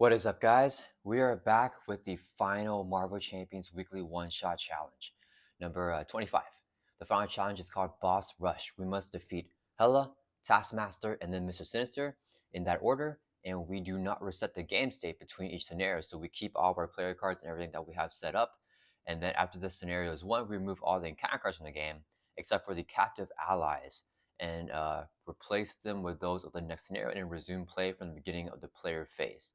What is up, guys? We are back with the final Marvel Champions Weekly One-Shot Challenge, number 25. The final challenge is called Boss Rush. We must defeat Hela, Taskmaster, and then Mister Sinister in that order, and we do not reset the game state between each scenario, so we keep all of our player cards and everything that we have set up, and then after the scenario is won, we remove all the encounter cards from the game, except for the captive allies, and replace them with those of the next scenario, and resume play from the beginning of the player phase.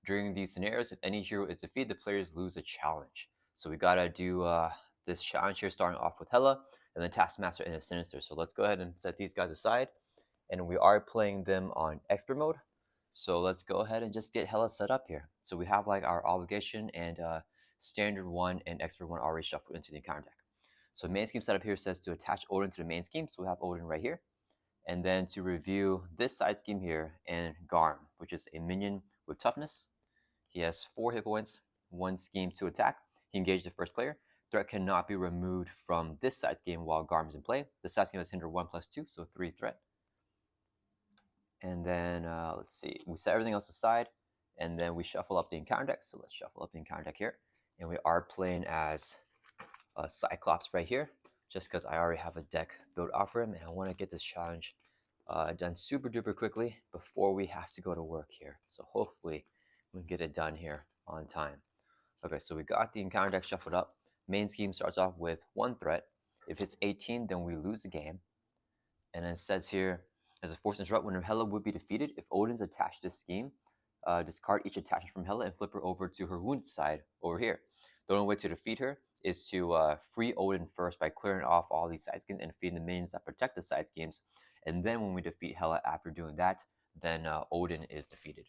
During these scenarios, if any hero is defeated, the players lose a challenge. So we gotta do this challenge here, starting off with Hela, and then Taskmaster and the Sinister. So let's go ahead and set these guys aside. And we are playing them on expert mode. So let's go ahead and just get Hela set up here. So we have like our obligation and standard one and expert one already shuffled into the encounter deck. So main scheme setup here says to attach Odin to the main scheme. So we have Odin right here. And then to review this side scheme here and Garm, which is a minion with toughness. He has 4 hit points, 1 scheme to attack. He engaged the first player. Threat cannot be removed from this side scheme while Garm is in play. The side scheme has hinder 1+2, so 3 threat. And then let's see, we set everything else aside, and then we shuffle up the encounter deck. So let's shuffle up the encounter deck here, and we are playing as Cyclops right here, just because I already have a deck built out for him, and I want to get this challenge done super duper quickly before we have to go to work here. So hopefully we can get it done here on time. Okay, so we got the encounter deck shuffled up. Main scheme starts off with 1 threat. If it's 18, then we lose the game. And then it says here, as a force interrupt, when Hela would be defeated, if Odin's attached to this scheme, discard each attachment from Hela and flip her over to her wounded side over here. The only way to defeat her is to free Odin first by clearing off all these side schemes and defeating the minions that protect the side schemes. And then when we defeat Hela after doing that, then Odin is defeated.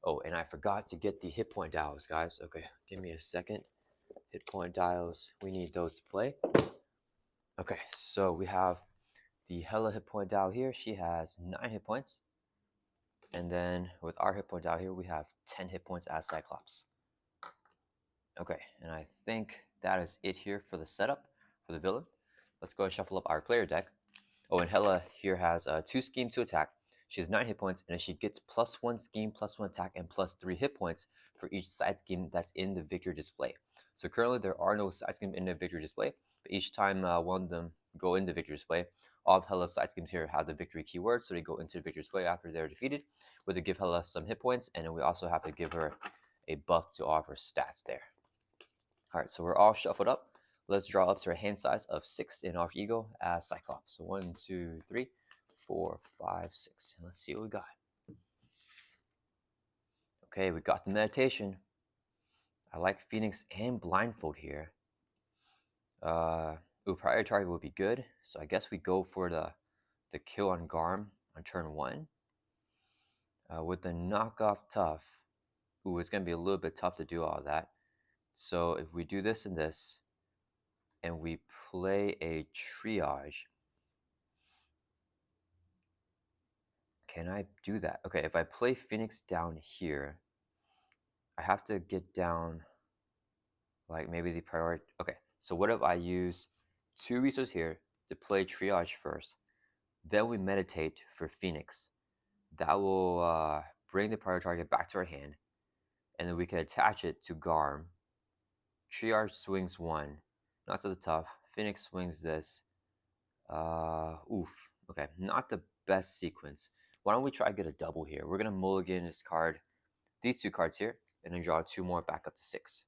Oh, and I forgot to get the hit point dials, guys. Okay, give me a second. Hit point dials, we need those to play. Okay, so we have the Hela hit point dial here. She has 9 hit points. And then with our hit point dial here, we have 10 hit points as Cyclops. Okay, and I think that is it here for the setup for the villain. Let's go and shuffle up our player deck. Oh, and Hela here has 2 schemes to attack. She has 9 hit points, and she gets +1 scheme, +1 attack, and +3 hit points for each side scheme that's in the victory display. So currently there are no side schemes in the victory display, but each time one of them go into victory display, all of Hela's side schemes here have the victory keyword, so they go into the victory display after they're defeated. We have to give Hela some hit points, and then we also have to give her a buff to all of her stats there. Alright, so we're all shuffled up. Let's draw up to a hand size of 6 in our ego as Cyclops. So 1, 2, 3, 4, 5, 6. And let's see what we got. Okay, we got the meditation. I like Phoenix and Blindfold here. Priority target would be good. So I guess we go for the kill on Garm on turn 1. With the knockoff tough. It's going to be a little bit tough to do all that. So if we do this and this, and we play a triage, can I do that? Okay, if I play Phoenix down here, I have to get down like maybe the priority. Okay, so what if I use 2 resources here to play triage first, then we meditate for Phoenix. That will bring the priority target back to our hand, and then we can attach it to Garm. Triage swings 1, not to the tough. Phoenix swings this. Okay, not the best sequence. Why don't we try to get a double here? We're gonna mulligan this card, these 2 cards here, and then draw 2 more back up to 6.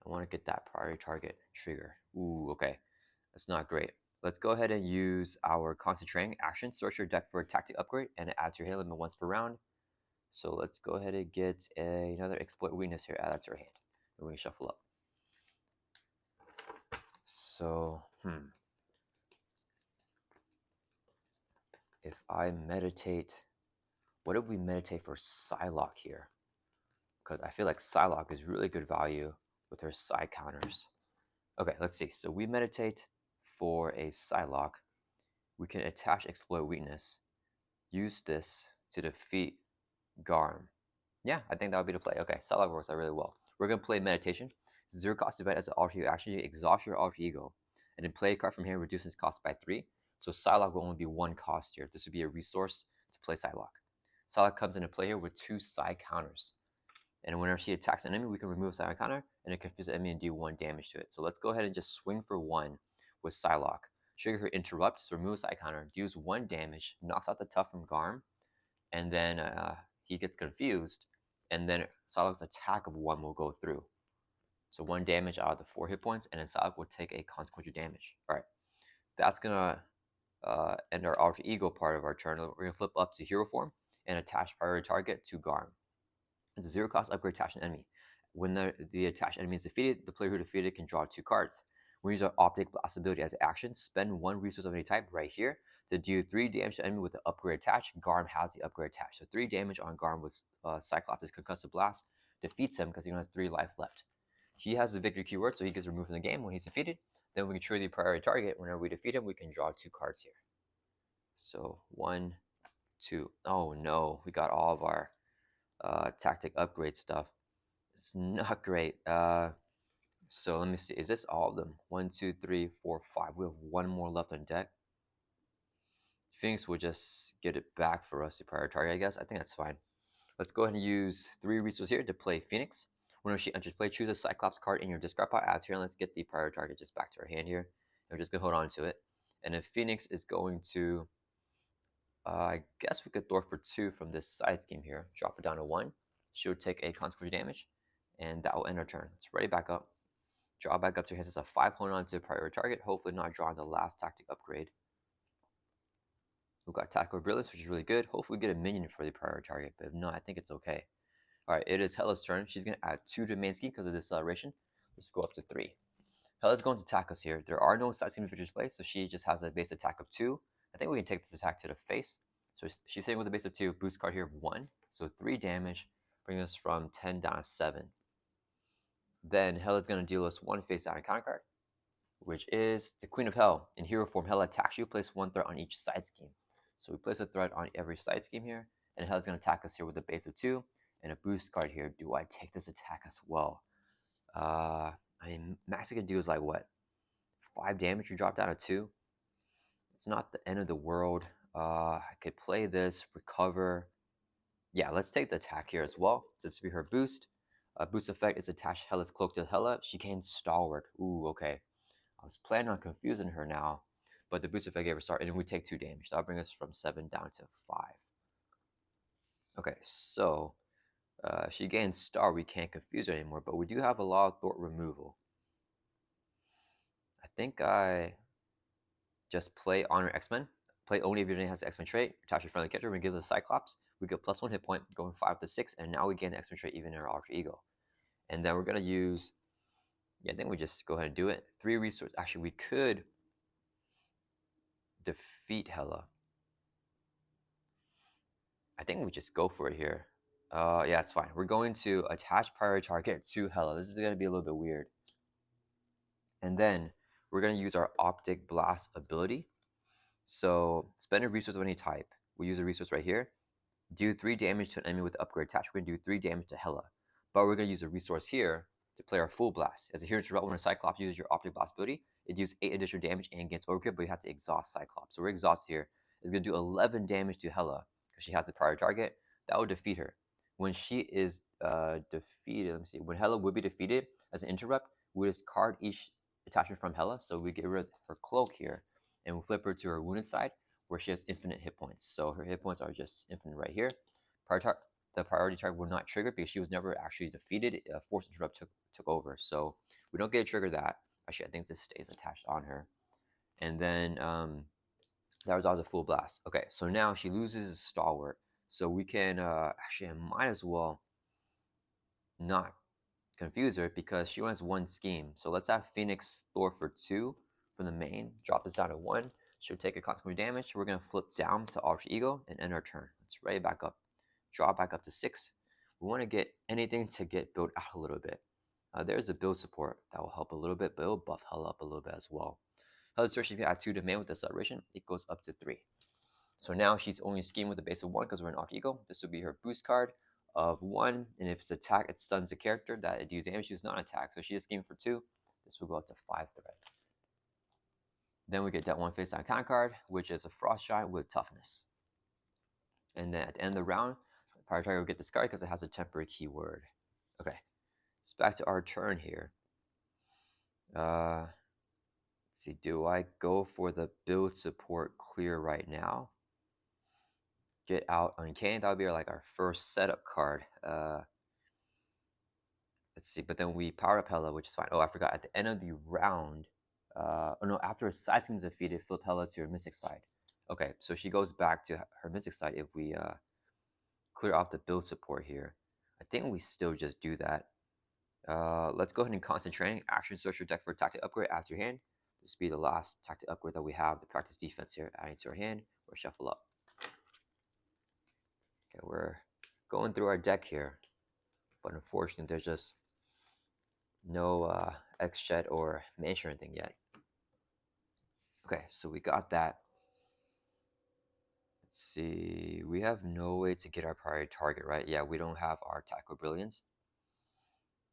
I want to get that priority target trigger. Okay, that's not great. Let's go ahead and use our concentrating action. Search your deck for a tactic upgrade and add to your hand limit once per round. So let's go ahead and get another exploit weakness here. Add that to our hand, and we shuffle up. So, if I meditate, what if we meditate for Psylocke here? Because I feel like Psylocke is really good value with her side counters. Okay, let's see. So we meditate for a Psylocke. We can attach exploit weakness. Use this to defeat Garm. Yeah, I think that would be the play. Okay, Psylocke works out really well. We're going to play meditation. 0 cost event as an alter ego action. You exhaust your alter ego, and then play a card from here, reduces cost by 3. So Psylocke will only be 1 cost here. This would be a resource to play Psylocke. Psylocke comes into play here with 2 side counters. And whenever she attacks an enemy, we can remove a side counter and it confuse the enemy and do 1 damage to it. So let's go ahead and just swing for 1 with Psylocke. Trigger her interrupt, so remove a side counter, deals 1 damage, knocks out the tough from Garm, and then he gets confused, and then Psylocke's attack of 1 will go through. So 1 damage out of the 4 hit points, and then Psylocke will take a consequential damage. Alright, that's gonna end our alter ego part of our turn. We're gonna flip up to hero form and attach priority target to Garm. It's a 0 cost upgrade attached to an enemy. When the attached enemy is defeated, the player who defeated can draw 2 cards. We use our Optic Blast ability as action. Spend 1 resource of any type right here to do 3 damage to enemy with the upgrade attached. Garm has the upgrade attached. So 3 damage on Garm with Cyclops' Concussive Blast defeats him because he only has 3 life left. He has the victory keyword, so he gets removed from the game when he's defeated. Then we can trigger the priority target. Whenever we defeat him, we can draw 2 cards here. So 1, 2. Oh no, we got all of our tactic upgrade stuff. It's not great. So let me see. Is this all of them? 1, 2, 3, 4, 5. We have 1 more left on deck. Phoenix will just get it back for us, the priority target, I guess. I think that's fine. Let's go ahead and use 3 resources here to play Phoenix. Whenever she enters play, choose a Cyclops card in your discard pile. Add here, and let's get the priority target just back to our hand here. And we're just going to hold on to it. And if Phoenix is going to, I guess we could throw for 2 from this side scheme here. Drop it down to 1. She'll take a consequential damage, and that will end our turn. Let's ready back up. Draw back up to your hands. That's a 5 holding on to the priority target. Hopefully not drawing the last tactic upgrade. We've got Tactical Brilliance, which is really good. Hopefully we get a minion for the priority target, but if not, I think it's okay. Alright, it is Hela's turn. She's going to add 2 to the main scheme because of the acceleration. Let's go up to 3. Hela's going to attack us here. There are no side scheme features play, so she just has a base attack of 2. I think we can take this attack to the face. So she's hitting with a base of 2, boost card here of 1. So 3 damage, bringing us from 10 down to 7. Then Hela's going to deal us 1 face down counter card, which is the Queen of Hell. In hero form, Hela attacks you. Place 1 threat on each side scheme. So we place a threat on every side scheme here, and Hela's going to attack us here with a base of 2 and a boost card here. Do I take this attack as well? I mean, max I can do is like what? 5 damage. You drop down to 2. It's not the end of the world. I could play this, recover. Yeah, let's take the attack here as well. This will be her boost. Boost effect is attached Hela's cloak to Hela. She gains Stalwart. Ooh, okay. I was planning on confusing her now, but the boost effect gave her start, and then we take 2 damage. That'll bring us from 7 down to 5. Okay, so she gains Star. We can't confuse her anymore, but we do have a lot of thought removal. I think I just play Honor X-Men. Play only if your name has the X-Men trait. Attach your friendly character. We give the Cyclops. We get +1 hit point, going 5 to 6, and now we gain the X-Men trait even in our alter ego. And then we're gonna use. Yeah, I think we just go ahead and do it. 3 resources. Actually, we could defeat Hela. I think we just go for it here. Yeah, it's fine. We're going to attach priority target to Hela. This is going to be a little bit weird. And then we're going to use our Optic Blast ability. So spend a resource of any type. We use a resource right here. Do 3 damage to an enemy with the upgrade attached. We're going to do 3 damage to Hela. But we're going to use a resource here to play our full blast. As a hero interrupt, when a Cyclops uses your Optic Blast ability, it deals 8 additional damage and gains overkill, but you have to exhaust Cyclops. So we're exhausted here. It's going to do 11 damage to Hela because she has the prior target. That will defeat her. When she is defeated, let me see. When Hela would be defeated as an interrupt, we discard each attachment from Hela. So we get rid of her cloak here and we'll flip her to her wounded side where she has infinite hit points. So her hit points are just infinite right here. The priority target will not trigger because she was never actually defeated. Force interrupt took over. So we don't get to trigger that. Actually, I think this stays attached on her. And then that resolves a full blast. Okay, so now she loses Stalwart. So we can, actually, I might as well not confuse her because she only has 1 scheme. So let's have Phoenix Thor for 2 from the main. Drop this down to 1. She'll take a consequential damage. We're going to flip down to alter ego and end our turn. Let's ready back up. Draw back up to 6. We want to get anything to get built out a little bit. There's a build support that will help a little bit, but it'll buff Hela up a little bit as well. Hela's turn, she's going to add 2 to main with acceleration. It goes up to 3. So now she's only scheming with a base of 1 because we're in alter ego. This will be her boost card of 1, and if it's attack, it stuns the character that it deals damage. She's not attack, so she is scheming for 2. This will go up to 5 threat. Then we get that 1 face down counter card, which is a Frost Giant with toughness. And then at the end of the round, priority target will get this card because it has a temporary keyword. Okay, it's back to our turn here. Let's see, do I go for the build support clear right now? Get out Uncanny, that would be like our first setup card. Let's see, but then we power up Hela, which is fine. Oh, I forgot, at the end of the round, oh no, after a side scheme is defeated, flip Hela to her Mystic side. Okay, so she goes back to her Mystic side if we clear off the build support here. I think we still just do that. Let's go ahead and concentrate. Action search your deck for tactic upgrade, add to your hand. This will be the last tactic upgrade that we have, the practice defense here, adding to our hand, or shuffle up. Okay, we're going through our deck here, but unfortunately there's just no X-Shed or Mansion or anything yet. Okay, so we got that. Let's see, we have no way to get our priority target, right? Yeah, we don't have our Tactical Brilliance.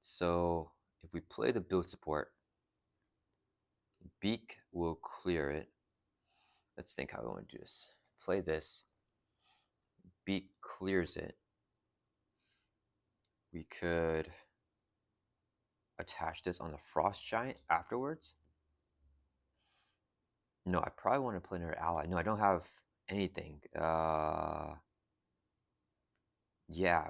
So if we play the build support, Beak will clear it. Let's think how we want to do this. Play this. Beak clears it. We could attach this on the Frost Giant afterwards. No, I probably want to play another ally. No, I don't have anything. Yeah,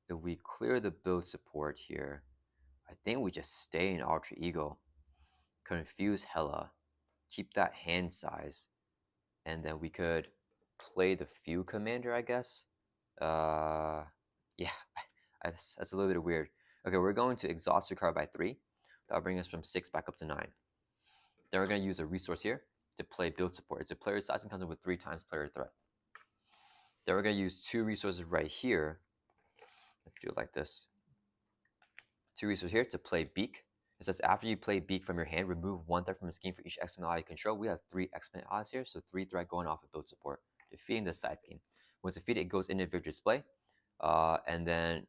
if we clear the build support here, I think we just stay in Alter Ego, confuse Hela, keep that hand size, and then we could play the few commander, I guess. Yeah, that's a little bit weird. Okay, we're going to exhaust your card by 3. That'll bring us from 6 back up to 9. Then we're going to use a resource here to play build support. It's a player size and comes in with 3 times player threat. Then we're going to use 2 resources right here. Let's do it like this. 2 resources here to play Beak. It says after you play Beak from your hand, remove 1 threat from the scheme for each X-Men ally you control. We have 3 X-Men allies here, so 3 threat going off of build support, defeating the side scheme. Once defeated, it goes into victory display, and then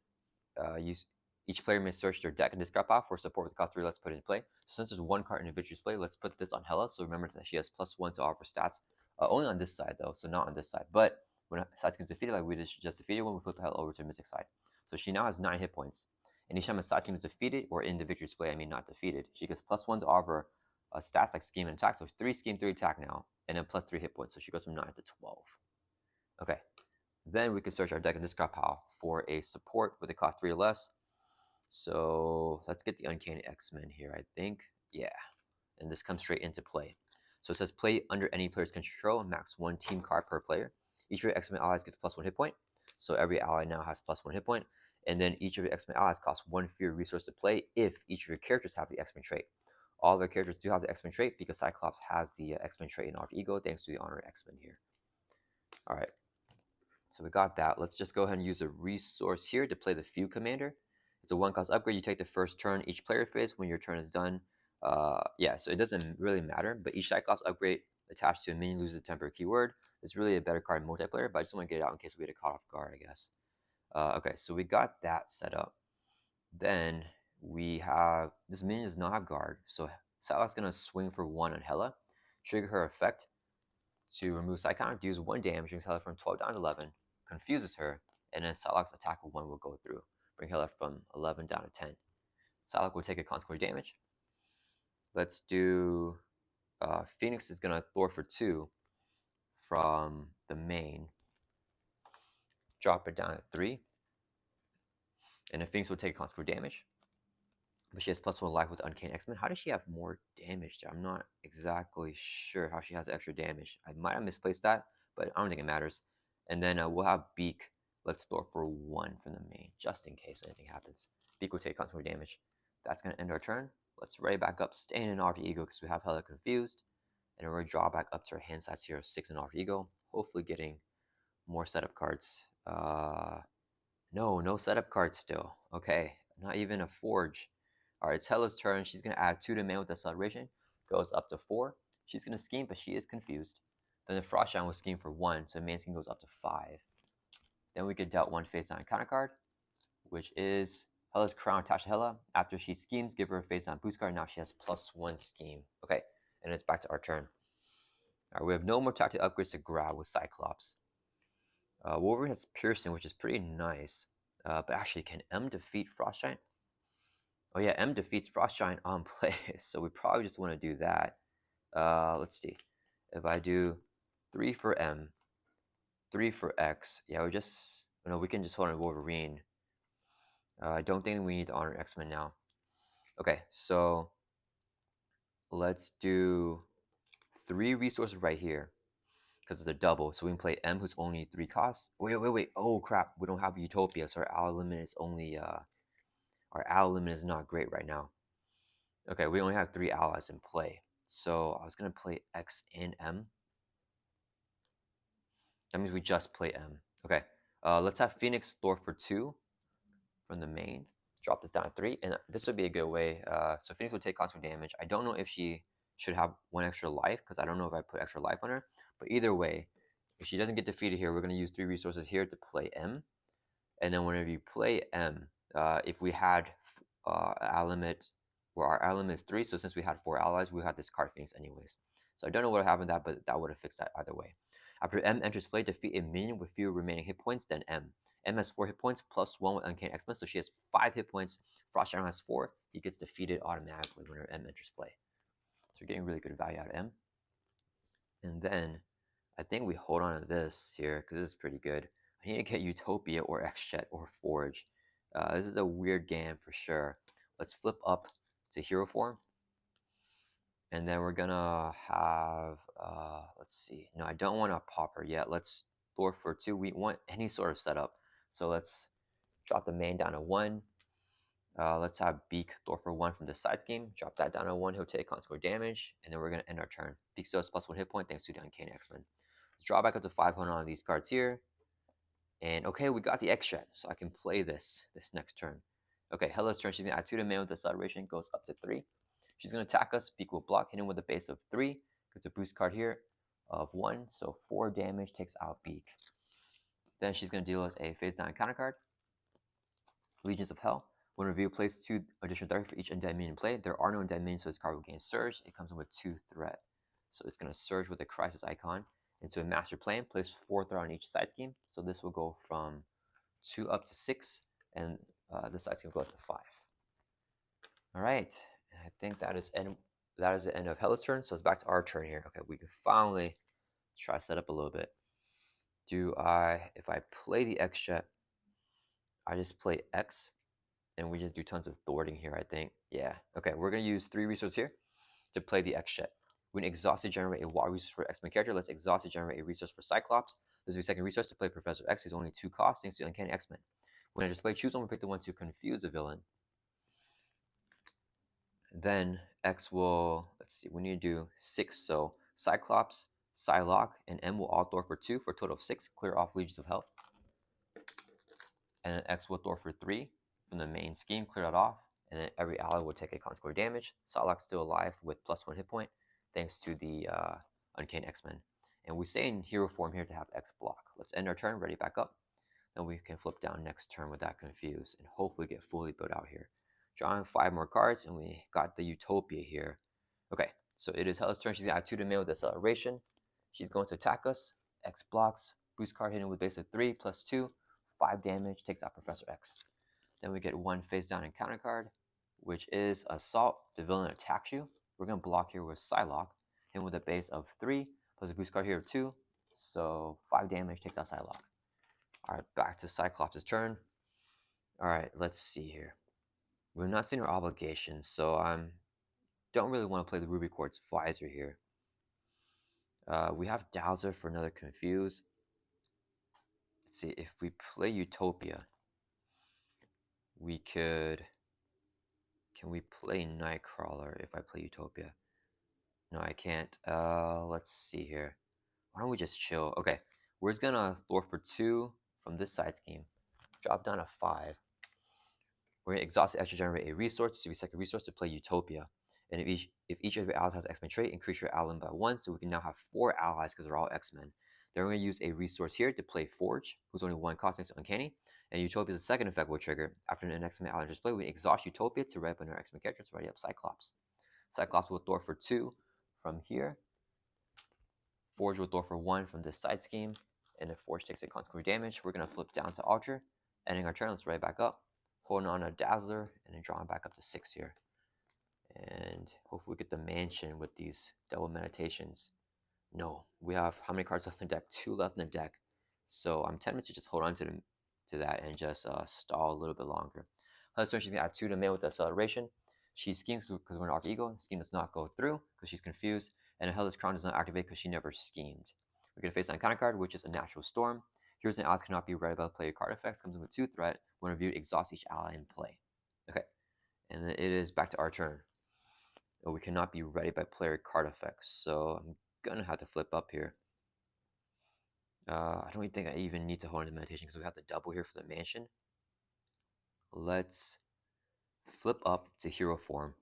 each player may search their deck and discard pile for support with cost 3. Let's put it in play. So since there's 1 card in a victory display, let's put this on Hela. So remember that she has +1 to offer stats. Only on this side though, so not on this side. But when a side scheme is defeated, like we just defeated when we put the Hela over to the Mystic side. So she now has 9 hit points. And each time a side scheme is defeated, or in the victory display, I mean not defeated, she gets +1 to offer stats like scheme and attack. So 3 scheme, 3 attack now, and then +3 hit points. So she goes from 9 to 12. Okay. Then we can search our deck and discard pile for a support with a cost 3 or less. So let's get the Uncanny X-Men here, I think. Yeah. And this comes straight into play. So it says play under any player's control, max 1 team card per player. Each of your X-Men allies gets +1 hit point. So every ally now has +1 hit point. And then each of your X-Men allies costs 1 fear resource to play if each of your characters have the X-Men trait. All of their characters do have the X-Men trait because Cyclops has the X-Men trait in Alter Ego thanks to the Honor X-Men here. Alright. So we got that. Let's just go ahead and use a resource here to play the Few Commander. It's a 1-cost upgrade. You take the first turn each player phase when your turn is done. Yeah, so it doesn't really matter, but each Cyclops upgrade attached to a minion loses a temporary keyword. It's really a better card in multiplayer, but I just want to get it out in case we get a caught off guard, I guess. Okay, so we got that set up. Then we have, this minion does not have guard, so Cyclops is going to swing for 1 on Hela, trigger her effect to remove side counter, deals 1 damage, brings Hela from 12 down to 11, confuses her, and then Psylocke's attack with 1 will go through, bring Hela from 11 down to 10. Psylocke will take a consequence damage. Let's do Phoenix is going to Thor for 2 from the main, drop it down to 3, and then Phoenix will take consequence damage. But she has +1 life with Uncanny X-Men. How does she have more damage? I'm not exactly sure how she has extra damage. I might have misplaced that, but I don't think it matters. And then we'll have Beak. Let's Thor for 1 from the main, just in case anything happens. Beak will take consequence damage. That's going to end our turn. Let's ready back up, staying in Alter Ego because we have Hela confused. And we're going to draw back up to our hand size here, 6 in Alter Ego. Hopefully getting more setup cards. No setup cards still. Okay, not even a Forge. Alright, it's Hela's turn. She's going to add 2 to man with acceleration. Goes up to 4. She's going to scheme, but she is confused. Then the Frost Giant will scheme for 1, so man scheme goes up to 5. Then we get dealt 1 face down counter card, which is Hela's Crown attached to Hela. After she schemes, give her a face down boost card. Now she has +1 scheme. Okay, and it's back to our turn. Alright, we have no more tactical upgrades to grab with Cyclops. Wolverine has Piercing, which is pretty nice. But actually, can M defeat Frost Giant? Oh yeah, M defeats Frost Giant on play, so we probably just want to do that. Let's see. If I do 3 for M, 3 for X, yeah, we can just hold on Wolverine. I don't think we need to honor X-Men now. Okay, so let's do 3 resources right here because of the double. So we can play M, who's only 3 costs. Wait. Oh crap, we don't have Utopia, so our ally limit is only our ally limit is not great right now. Okay, we only have 3 allies in play. So I was gonna play X and M. That means we just play M. Okay, let's have Phoenix Thor for 2 from the main. Drop this down to 3, and this would be a good way. So Phoenix will take constant damage. I don't know if she should have 1 extra life, because I don't know if I put extra life on her. But either way, if she doesn't get defeated here, we're going to use 3 resources here to play M. And then whenever you play M, if we had our limit, where our ally limit is 3, so since we had 4 allies, we had this card Phoenix anyways. So I don't know what happened to that, but that would have fixed that either way. After M enters play, defeat a minion with fewer remaining hit points than M. M has 4 hit points plus 1 with Uncanny X-Men, so she has 5 hit points. Frost Giant has 4. He gets defeated automatically whenever M enters play. So we're getting really good value out of M. And then I think we hold on to this here because this is pretty good. I need to get Utopia or X-Jet or Forge. This is a weird game for sure. Let's flip up to hero form. And then we're gonna have, let's see. No, I don't want a popper yet. Let's Thor for 2. We want any sort of setup. So let's drop the main down to 1. Let's have Beak Thor for 1 from the side scheme. Drop that down to 1. He'll take constant damage. And then we're gonna end our turn. Beak still has +1 hit point thanks to the Uncanny X-Men. Let's draw back up to 500 on these cards here. And okay, we got the X-Jet, so I can play this next turn. Okay, Hela's turn. She's gonna add 2 to main with acceleration, goes up to 3. She's going to attack us. Beak will block, hitting with a base of 3. Gets a boost card here of 1. So 4 damage takes out Beak. Then she's going to deal us a phase down counter card. Legions of Hell. When reveal, place 2 additional therapy for each undead minion in play. There are no undead minions, so this card will gain Surge. It comes in with 2 threat. So it's going to Surge with a Crisis icon into a Master Plan. Place 4 threat on each side scheme. So this will go from 2 up to 6. And the side scheme will go up to 5. All right. I think that is the end of Hela's turn, so it's back to our turn here. Okay, we can finally try to set up a little bit. If I play the X-Jet, I just play X, and we just do tons of thwarting here, I think. Yeah, okay, we're going to use 3 resources here to play the X-Jet. We can exhaust to generate a wild resource for X-Men character. Let's exhaust to generate a resource for Cyclops. This will be second resource to play Professor X, who's only 2 costs, thanks to Uncanny X-Men. When I just play, choose one, we pick the one to confuse a villain. Then X will, let's see, we need to do 6. So Cyclops, Psylocke, and M will all Thor for 2 for a total of 6. Clear off Legions of Hell. And then X will Thor for 3 from the main scheme. Clear it off. And then every ally will take a constant damage. Psylocke's still alive with +1 hit point thanks to the Uncanny X-Men. And we stay in hero form here to have X block. Let's end our turn, ready back up. Then we can flip down next turn with that confused and hopefully get fully built out here. Drawing 5 more cards, and we got the Utopia here. Okay, so it is Hela's turn. She's going to add 2 to main with acceleration. She's going to attack us. X blocks. Boost card hitting with base of 3 plus 2. 5 damage. Takes out Professor X. Then we get 1 face down and counter card, which is Assault. The villain attacks you. We're going to block here with Psylocke. Hitting with a base of 3 plus a boost card here of 2. So 5 damage. Takes out Psylocke. Alright, back to Cyclops' turn. Alright, let's see here. We're not seeing our obligations, so I don't really want to play the Ruby Quartz Visor here. We have Dowser for another Confuse. Let's see, if we play Utopia, we could... Can we play Nightcrawler if I play Utopia? No, I can't. Let's see here. Why don't we just chill? Okay, we're just gonna Thor for 2 from this side scheme. Drop down to 5. We're going to exhaust the extra generate a resource. This will be second resource to play Utopia. And if each of your allies has X-Men trait, increase your ally by 1. So we can now have 4 allies because they're all X-Men. Then we're going to use a resource here to play Forge, who's only 1 cost next to Uncanny. And Utopia is the second effect will trigger. After an X-Men ally display, we exhaust Utopia to ready up our X-Men characters to ready up Cyclops. Cyclops will Thor for 2 from here. Forge will Thor for 1 from this side scheme. And if Forge takes a consequent damage, we're going to flip down to Ultra. Ending our turn, let's right back up. Holding on a Dazzler, and then drawing back up to 6 here. And hopefully we get the mansion with these double meditations. No, we have how many cards left in the deck? 2 left in the deck. So I'm tempted to just hold on to that and just stall a little bit longer. She's going to add 2 to main with acceleration. She schemes because we're an Alter Ego. Scheme does not go through because she's confused. And Hela's Crown does not activate because she never schemed. We're going to face down counter card, which is a Natural Storm. Heroes and allies cannot be read by the player card effects. Comes in with 2 threat. When reviewed, exhaust each ally in play. Okay, and then it is back to our turn. We cannot be ready by player card effects, so I'm gonna have to flip up here. I don't even think I even need to hold into meditation because we have the double here for the mansion. Let's flip up to hero form.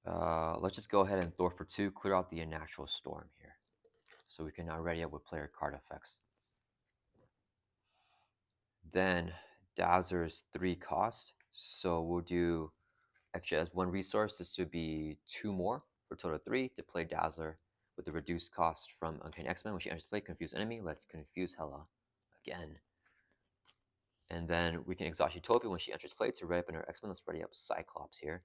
Let's just go ahead and Thor for 2, clear out the Unnatural Storm here. So we can now ready up with player card effects. Then Dazzler's 3 cost, so we'll do extra as 1 resource. This would be 2 more for a total of 3 to play Dazzler with the reduced cost from Uncanny X-Men. When she enters play, confuse enemy. Let's confuse Hela again. And then we can exhaust Utopia when she enters play to ready up in her X-Men. Let's ready up Cyclops here.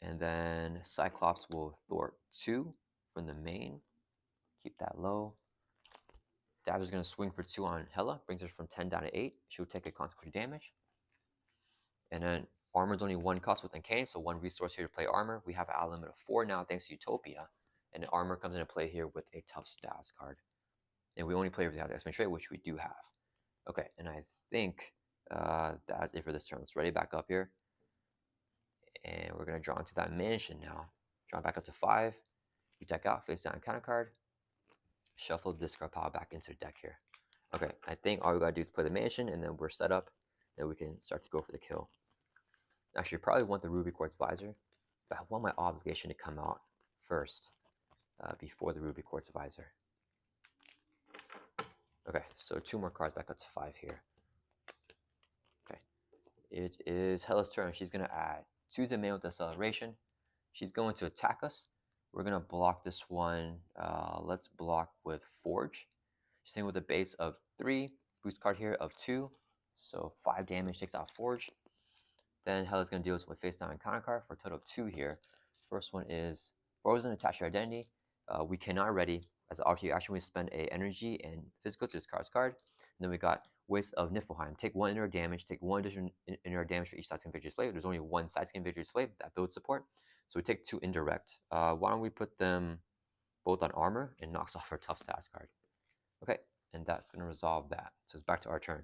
And then Cyclops will thwart 2 from the main. Keep that low. Dazzler's going to swing for 2 on Hela. Brings her from 10 down to 8. She will take a consequential damage. And then Armor's only 1 cost with Uncanny, so 1 resource here to play Armor. We have an out limit of 4 now thanks to Utopia. And Armor comes into play here with a Tough Stats card. And we only play if we have the X-Men trait, which we do have. Okay, and I think that's it for this turn. Let's ready back up here. And we're going to draw into that mansion now. Draw back up to 5. You deck out, face down counter card. Shuffle discard pile back into the deck here. Okay, I think all we got to do is play the mansion, and then we're set up. Then we can start to go for the kill. Actually, probably want the Ruby Quartz Visor, but I want my obligation to come out first before the Ruby Quartz Visor. Okay, so 2 more cards back up to 5 here. Okay, it is Hela's turn. She's going to add 2 to main with acceleration. She's going to attack us. We're going to block this one. Let's block with Forge. She's hitting with a base of 3. Boost card here of 2. So 5 damage takes out Forge. Then Hela's going to deal with face down and counter card for a total of 2 here. First one is Frozen, attach your identity. We cannot ready. As an alter action, we spend a energy and physical to discard card. And then we got Waste of Niflheim. Take 1 inner damage. Take 1 additional inner damage for each side skin victory slave. There's only 1 side skin victory slave that builds support. So we take 2 indirect. Why don't we put them both on armor and knocks off our tough stats card. Okay, and that's going to resolve that. So it's back to our turn.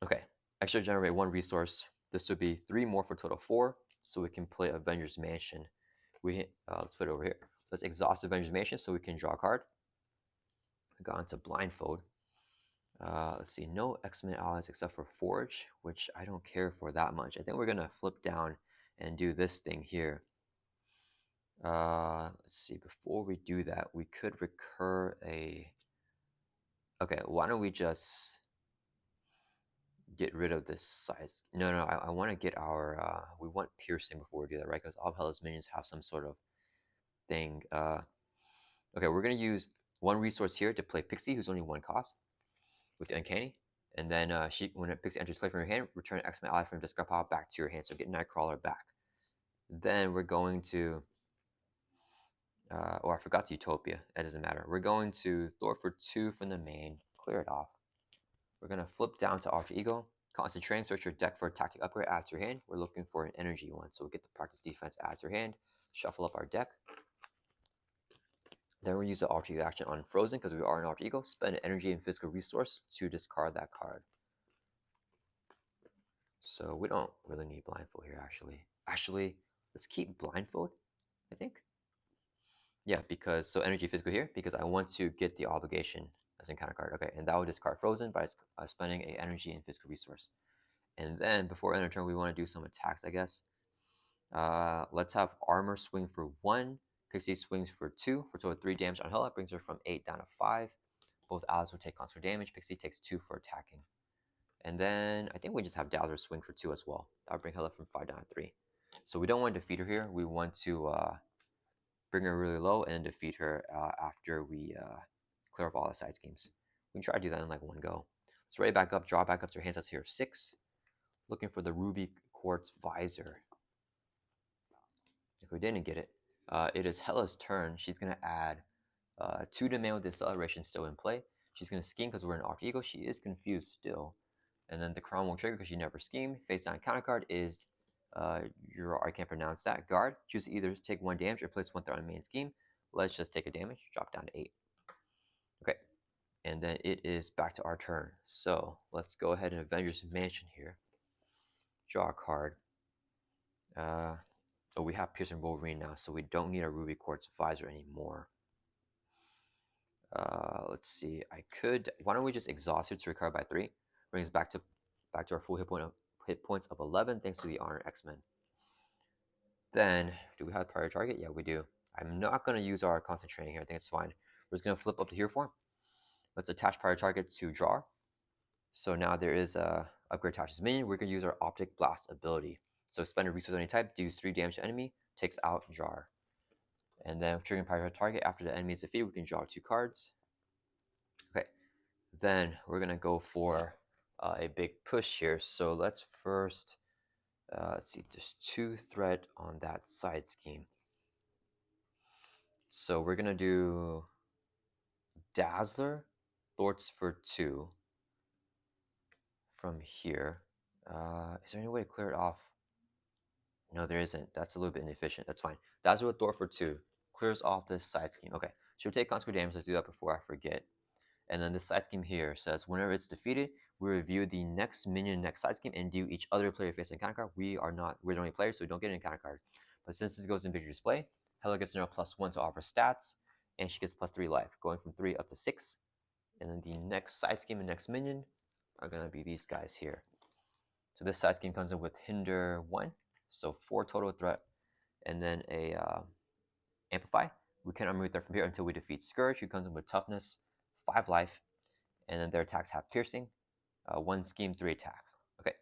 Okay, extra generate 1 resource. This would be 3 more for a total of 4. So we can play Avengers Mansion. Let's put it over here. Let's exhaust Avengers Mansion so we can draw a card. I got into Blindfold. Let's see, no X-Men allies except for Forge, which I don't care for that much. I think we're going to flip down and do this thing here. Let's see, before we do that, we could recur a... Okay, why don't we just get rid of this size? No, I want to get our... we want Piercing before we do that, right? Because all of Hela's minions have some sort of thing. Okay, we're going to use 1 resource here to play Pixie, who's only 1 cost, with the Uncanny. And then when Pixie enters play from your hand, return an X-Men ally from discard pile back to your hand. So get Nightcrawler back. Then we're going to... I forgot the Utopia. That doesn't matter. We're going to Thor for 2 from the main. Clear it off. We're going to flip down to Alter Ego. Concentrate, search your deck for a tactic upgrade, add to your hand. We're looking for an energy one. So we get the practice defense, add to your hand. Shuffle up our deck. Then we'll use the Alter Ego action on Frozen because we are an Alter Ego. Spend an energy and physical resource to discard that card. So we don't really need Blindfold here, actually. Actually, let's keep Blindfold, I think. Yeah, because, so energy physical here, because I want to get the obligation as an encounter card. Okay, and that will discard Frozen by spending a energy and physical resource. And then before end of turn, we want to do some attacks, I guess. Let's have Armor swing for 1. Pixie swings for 2 for a total of 3 damage on Hela. Brings her from 8 down to 5. Both allies will take constant damage. Pixie takes 2 for attacking. And then I think we just have Dazzler swing for 2 as well. That would bring Hela from 5 down to 3. So we don't want to defeat her here. We want to bring her really low and defeat her after we clear up all the side schemes. We can try to do that in like one go. Let's ready back up, draw back up to our hands. That's here 6. Looking for the ruby quartz visor. If we didn't get it, it is Hela's turn. She's gonna add 2 demand with the acceleration still in play. She's gonna scheme because we're in Arc Ego. She is confused still, and then the crown won't trigger because she never schemed. Face down counter card is I can't pronounce that. Guard. Choose either take 1 damage or place 1 threat on main scheme. Let's just take a damage. Drop down to 8. Okay, and then it is back to our turn. So let's go ahead and Avengers Mansion here. Draw a card. Oh, we have Piercing Wolverine now, so we don't need a Ruby Quartz Visor anymore. Let's see. Why don't we just exhaust it to recover by 3? Brings back to our full hit points of 11 thanks to the Honor X-Men. Then, do we have prior target? Yeah, we do. I'm not going to use our constant training here. I think it's fine. We're just going to flip up the hero form. Let's attach prior target to draw. So now there is a upgrade attached to minion. We're going to use our Optic Blast ability. So spend a resource of any type, deals 3 damage to enemy, takes out jar. And then triggering prior target after the enemy is defeated, we can draw 2 cards. Okay, then we're going to go for a big push here. So let's first, let's see, there's 2 threat on that side scheme. So we're going to do Dazzler, Thwarts for 2 from here. Is there any way to clear it off? No, there isn't. That's a little bit inefficient. That's fine. Dazzler with Thwart for 2 clears off this side scheme. Okay, she'll take consequence damage. Let's do that before I forget. And then this side scheme here says whenever it's defeated, we review the next minion next side scheme and do each other player facing counter card. We're the only player, so we don't get any counter card. But since this goes in victory display, Hela gets another +1 to offer stats, and she gets +3 life, going from 3 up to 6. And then the next side scheme and next minion are gonna be these guys here. So this side scheme comes in with Hinder 1, so 4 total threat, and then a Amplify. We cannot remove threat from here until we defeat Scourge, who comes in with Toughness, 5 life, and then their attacks have Piercing, 1 scheme, 3 attack. Okay.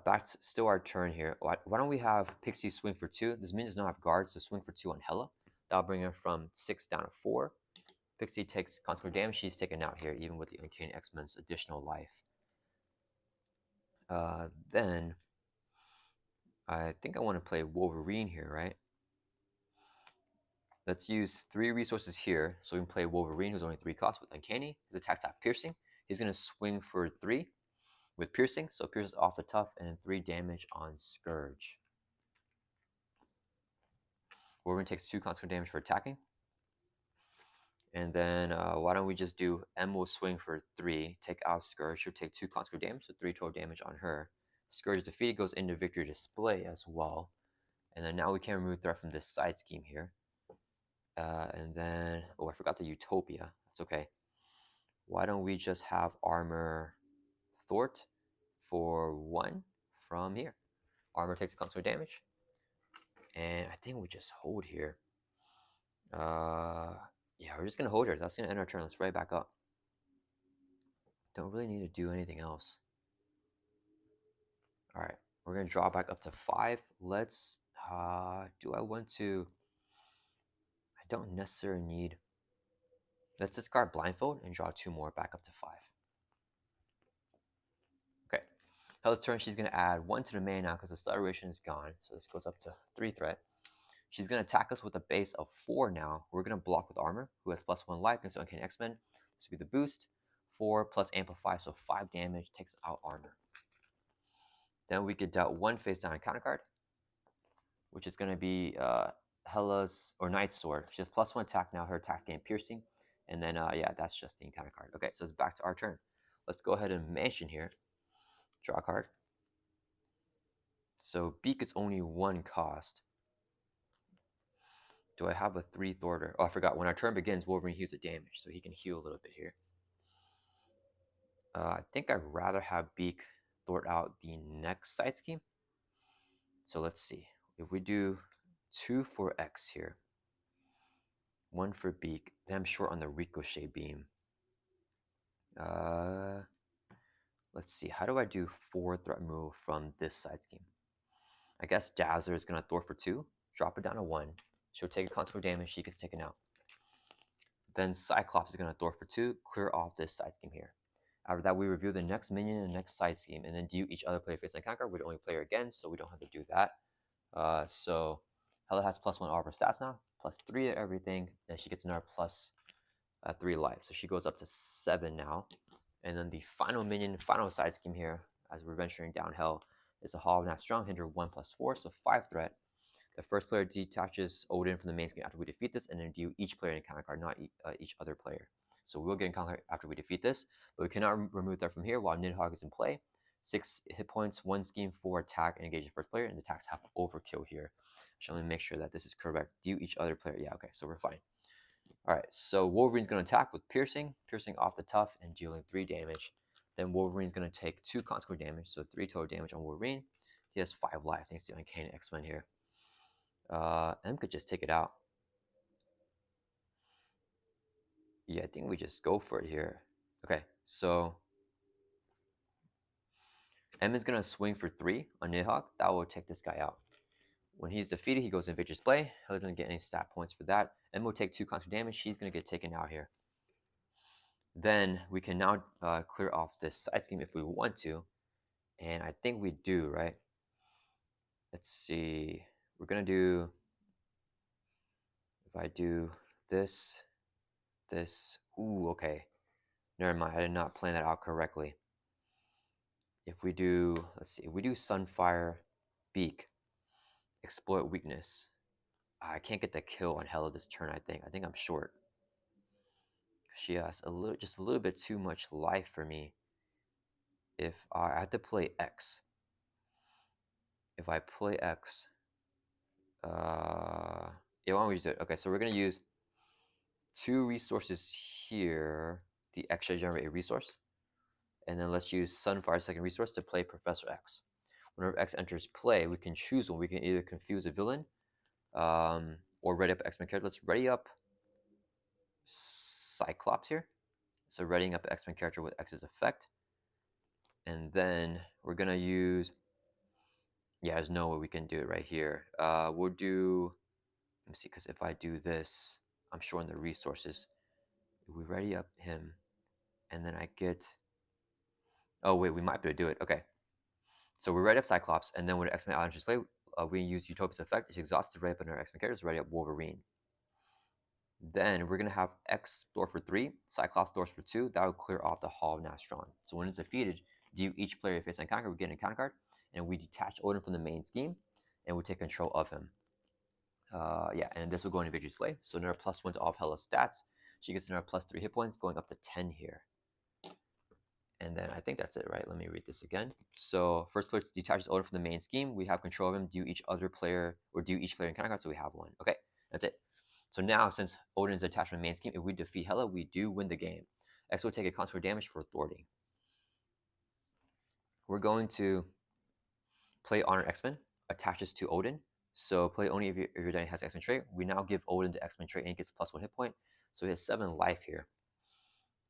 Back to still our turn here. Why don't we have Pixie swing for 2? This minion does not have guards, so swing for 2 on Hela. That'll bring her from 6 down to 4. Pixie takes consequent damage. She's taken out here, even with the Uncanny X-Men's additional life. Then I think I want to play Wolverine here, right? Let's use 3 resources here. So we can play Wolverine, who's only 3 costs with Uncanny. His attacks have Piercing. He's going to swing for 3 with Piercing. So pierces off the tough and then 3 damage on Scourge. Wolverine takes 2 consequent damage for attacking. And then why don't we just do M will swing for 3, take out Scourge. She'll take 2 consequent damage, so 3 total damage on her. Scourge defeated goes into victory display as well. And then now we can remove threat from this side scheme here. And then, oh, I forgot the Utopia. That's okay. Why don't we just have Armor Thwart for 1 from here? Armor takes a consequent damage. And I think we just hold here. Yeah, we're just going to hold her. That's going to end our turn. Let's right back up. Don't really need to do anything else. Alright, we're going to draw back up to 5. Let's, do I want to, I don't necessarily need, let's discard Blindfold and draw 2 more back up to 5. Okay, Hela's turn, she's going to add 1 to the main now because the Acceleration is gone. So this goes up to 3 threat. She's going to attack us with a base of 4 now. We're going to block with Armor, who has +1 life against Uncanny X-Men. This will be the boost. 4 plus Amplify, so 5 damage, takes out Armor. Then we could dealt 1 face down counter card, which is going to be Hela's or Knight's Sword. She has +1 attack now. Her attacks gain Piercing. And then, yeah, that's just the encounter card. Okay, so it's back to our turn. Let's go ahead and Mansion here. Draw a card. So Beak is only 1 cost. Do I have a 3 thwarter? Oh, I forgot. When our turn begins, Wolverine heals the damage, so he can heal a little bit here. I think I'd rather have Beak thwart out the next side scheme. So let's see. If we do 2 for X here, 1 for Beak, then I'm short on the Ricochet Beam. Let's see. How do I do 4 threat removal from this side scheme? I guess Dazzler is going to thwart for 2, drop it down to 1. She'll take a consequent damage. She gets taken out. Then Cyclops is going to thwart for 2, clear off this side scheme here. After that, we review the next minion and the next side scheme, and then do each other player face and conquer with only player again, so we don't have to do that. So Hela has +1 all of her stats now, +3 to everything, and she gets another +3 life. So she goes up to 7 now. And then the final minion, final side scheme here, as we're venturing downhill, is a Hall of Not Strong, hinder 1+4, so 5 threat. The first player detaches Odin from the main scheme after we defeat this, and then deal each player an encounter card, not each other player. So we will get encounter after we defeat this, but we cannot remove that from here while Nidhogg is in play. 6 hit points, 1 scheme, 4 attack, and engage the first player, and the attacks have overkill here. Shall we make sure that this is correct? Deal each other player. Yeah, okay, so we're fine. Alright, so Wolverine's going to attack with Piercing off the tough and dealing 3 damage. Then Wolverine's going to take 2 consequent damage, so 3 total damage on Wolverine. He has 5 life thanks to Uncanny X-Men here. M could just take it out. Yeah, I think we just go for it here. Okay, so M is going to swing for 3 on Nidhogg. That will take this guy out. When he's defeated, he goes in Victor's Play. He doesn't get any stat points for that. M will take 2 consequent damage. She's going to get taken out here. Then we can now clear off this side scheme if we want to. And I think we do, right? Let's see. We're going to do, if I do this, ooh, okay. Never mind, I did not plan that out correctly. If we do, let's see, if we do Sunfire, Beak, Exploit Weakness. I can't get the kill on Hela this turn, I think. I think I'm short. She has just a little bit too much life for me. If I have to play X. If I play X, yeah, why don't we use it? Okay, so we're gonna use 2 resources here. The extra generate a resource, and then let's use Sunfire's second resource to play Professor X. Whenever X enters play, we can choose one. We can either confuse a villain, or ready up X-Men character. Let's ready up Cyclops here. So readying up an X-Men character with X's effect, and then we're gonna use. Yeah, there's no way we can do it right here. We'll do. Let me see, because if I do this, I'm short on the resources. If we ready up him, and then I get. Oh wait, we might be able to do it. Okay. So we ready up Cyclops, and then when X-Men enters play, we use Utopia's effect. It's exhausted, ready up in our X-Men characters, ready up Wolverine. Then we're gonna have X thwart for 3, Cyclops thwart for 2. That will clear off the Hall of Nastron. So when it's defeated, deal each player face and conquer. We get an encounter card, and we detach Odin from the main scheme, and we take control of him. Yeah, and this will go into Victory's Play. So another +1 to all of Hela's stats. She gets another +3 hit points, going up to 10 here. And then I think that's it, right? Let me read this again. So first player detaches Odin from the main scheme. We have control of him. Do each player encounter card. So we have 1. Okay, that's it. So now, since Odin is attached to the main scheme, if we defeat Hela, we do win the game. X will take a consequent damage for thwarting. We're going to play Honor X-Men, attaches to Odin. So play only if your deck has X-Men trait. We now give Odin the X-Men trait and he gets +1 hit point. So he has 7 life here.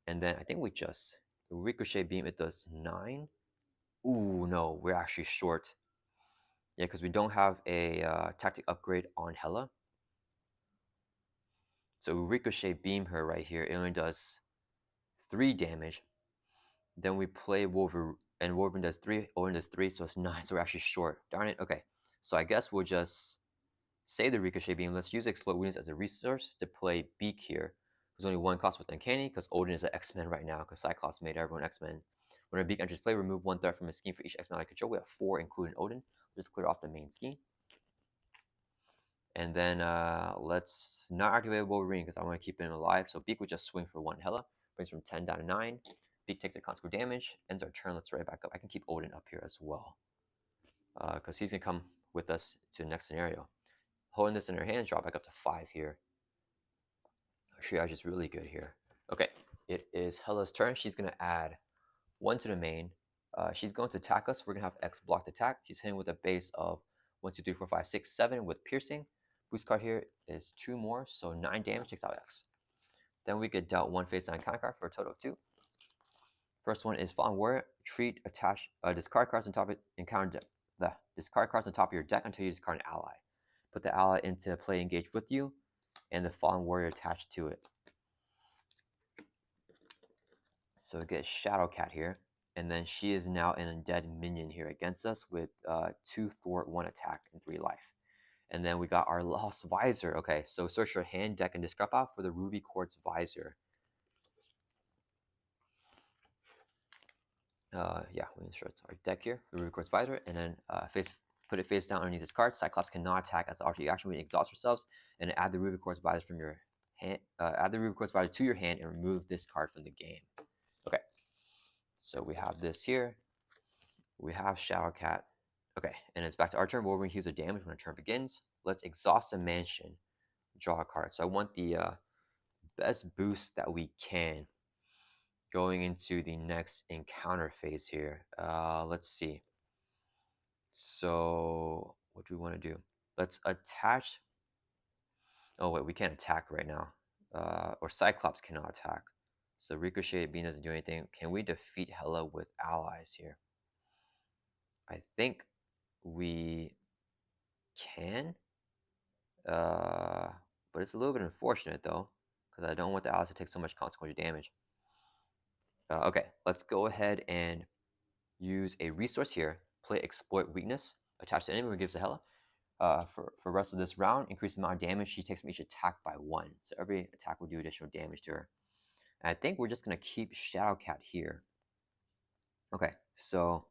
And then I think we just Ricochet Beam, it does 9. Ooh, no, we're actually short. Yeah, because we don't have a tactic upgrade on Hela. So Ricochet Beam her right here. It only does 3 damage. Then we play Wolverine, and Wolverine does 3, Odin does 3, so it's 9, so we're actually short. Darn it. Okay, so I guess we'll just save the Ricochet Beam. Let's use Exploit Weakness as a resource to play Beak here. There's only 1 cost with Uncanny, because Odin is an X-Men right now, because Cyclops made everyone X-Men. When our Beak enters play, remove 1 threat from a scheme for each X-Men I control. We have 4, including Odin. Just clear off the main scheme. And then let's not activate Wolverine, because I want to keep him alive. So Beak would just swing for 1 Hela. Brings from 10 down to 9. Beak takes a consequent damage, ends our turn. Let's right back up. I can keep Odin up here as well, because he's going to come with us to the next scenario. Holding this in her hand, drop back up to 5 here. Triage is really good here. Okay, it is Hela's turn. She's going to add 1 to the main. She's going to attack us. We're going to have X blocked attack. She's hitting with a base of 1, 2, 3, 4, 5, 6, 7 with piercing. Boost card here is 2 more, so 9 damage, takes out X. Then we get dealt 1 face down encounter card for a total of 2. First one is Fallen Warrior. Treat, attach, discard cards on top of encounter deck. Discard cards on top of your deck until you discard an ally. Put the ally into play engaged with you, and the Fallen Warrior attached to it. So we get Shadow Cat here, and then she is now an undead minion here against us with 2 thwart, 1 attack, and 3 life. And then we got our Lost Visor. Okay, so search your hand, deck, and discard pile for the Ruby Quartz Visor. Yeah, we insert our deck here, the Ruby Quartz Visor, and then put it face down underneath this card. Cyclops cannot attack as an alternate action. We exhaust ourselves and add the Ruby Quartz Visor from your hand. Add the Ruby Quartz Visor to your hand and remove this card from the game. Okay, so we have this here. We have Shadow Cat. Okay, and it's back to our turn. Wolverine heals the damage when our turn begins. Let's exhaust a mansion. Draw a card. So I want the best boost that we can going into the next encounter phase here. Let's see. So what do we want to do? Let's attach. Oh wait, we can't attack right now. Or Cyclops cannot attack. So Ricochet Beam doesn't do anything. Can we defeat Hela with allies here? I think we can. But it's a little bit unfortunate though, because I don't want the allies to take so much consequential damage. Okay, let's go ahead and use a resource here. Play Exploit Weakness. Attach to enemy who gives a Hela. For the rest of this round, increase the amount of damage she takes from each attack by 1. So every attack will do additional damage to her. And I think we're just going to keep Shadow Cat here. Okay, so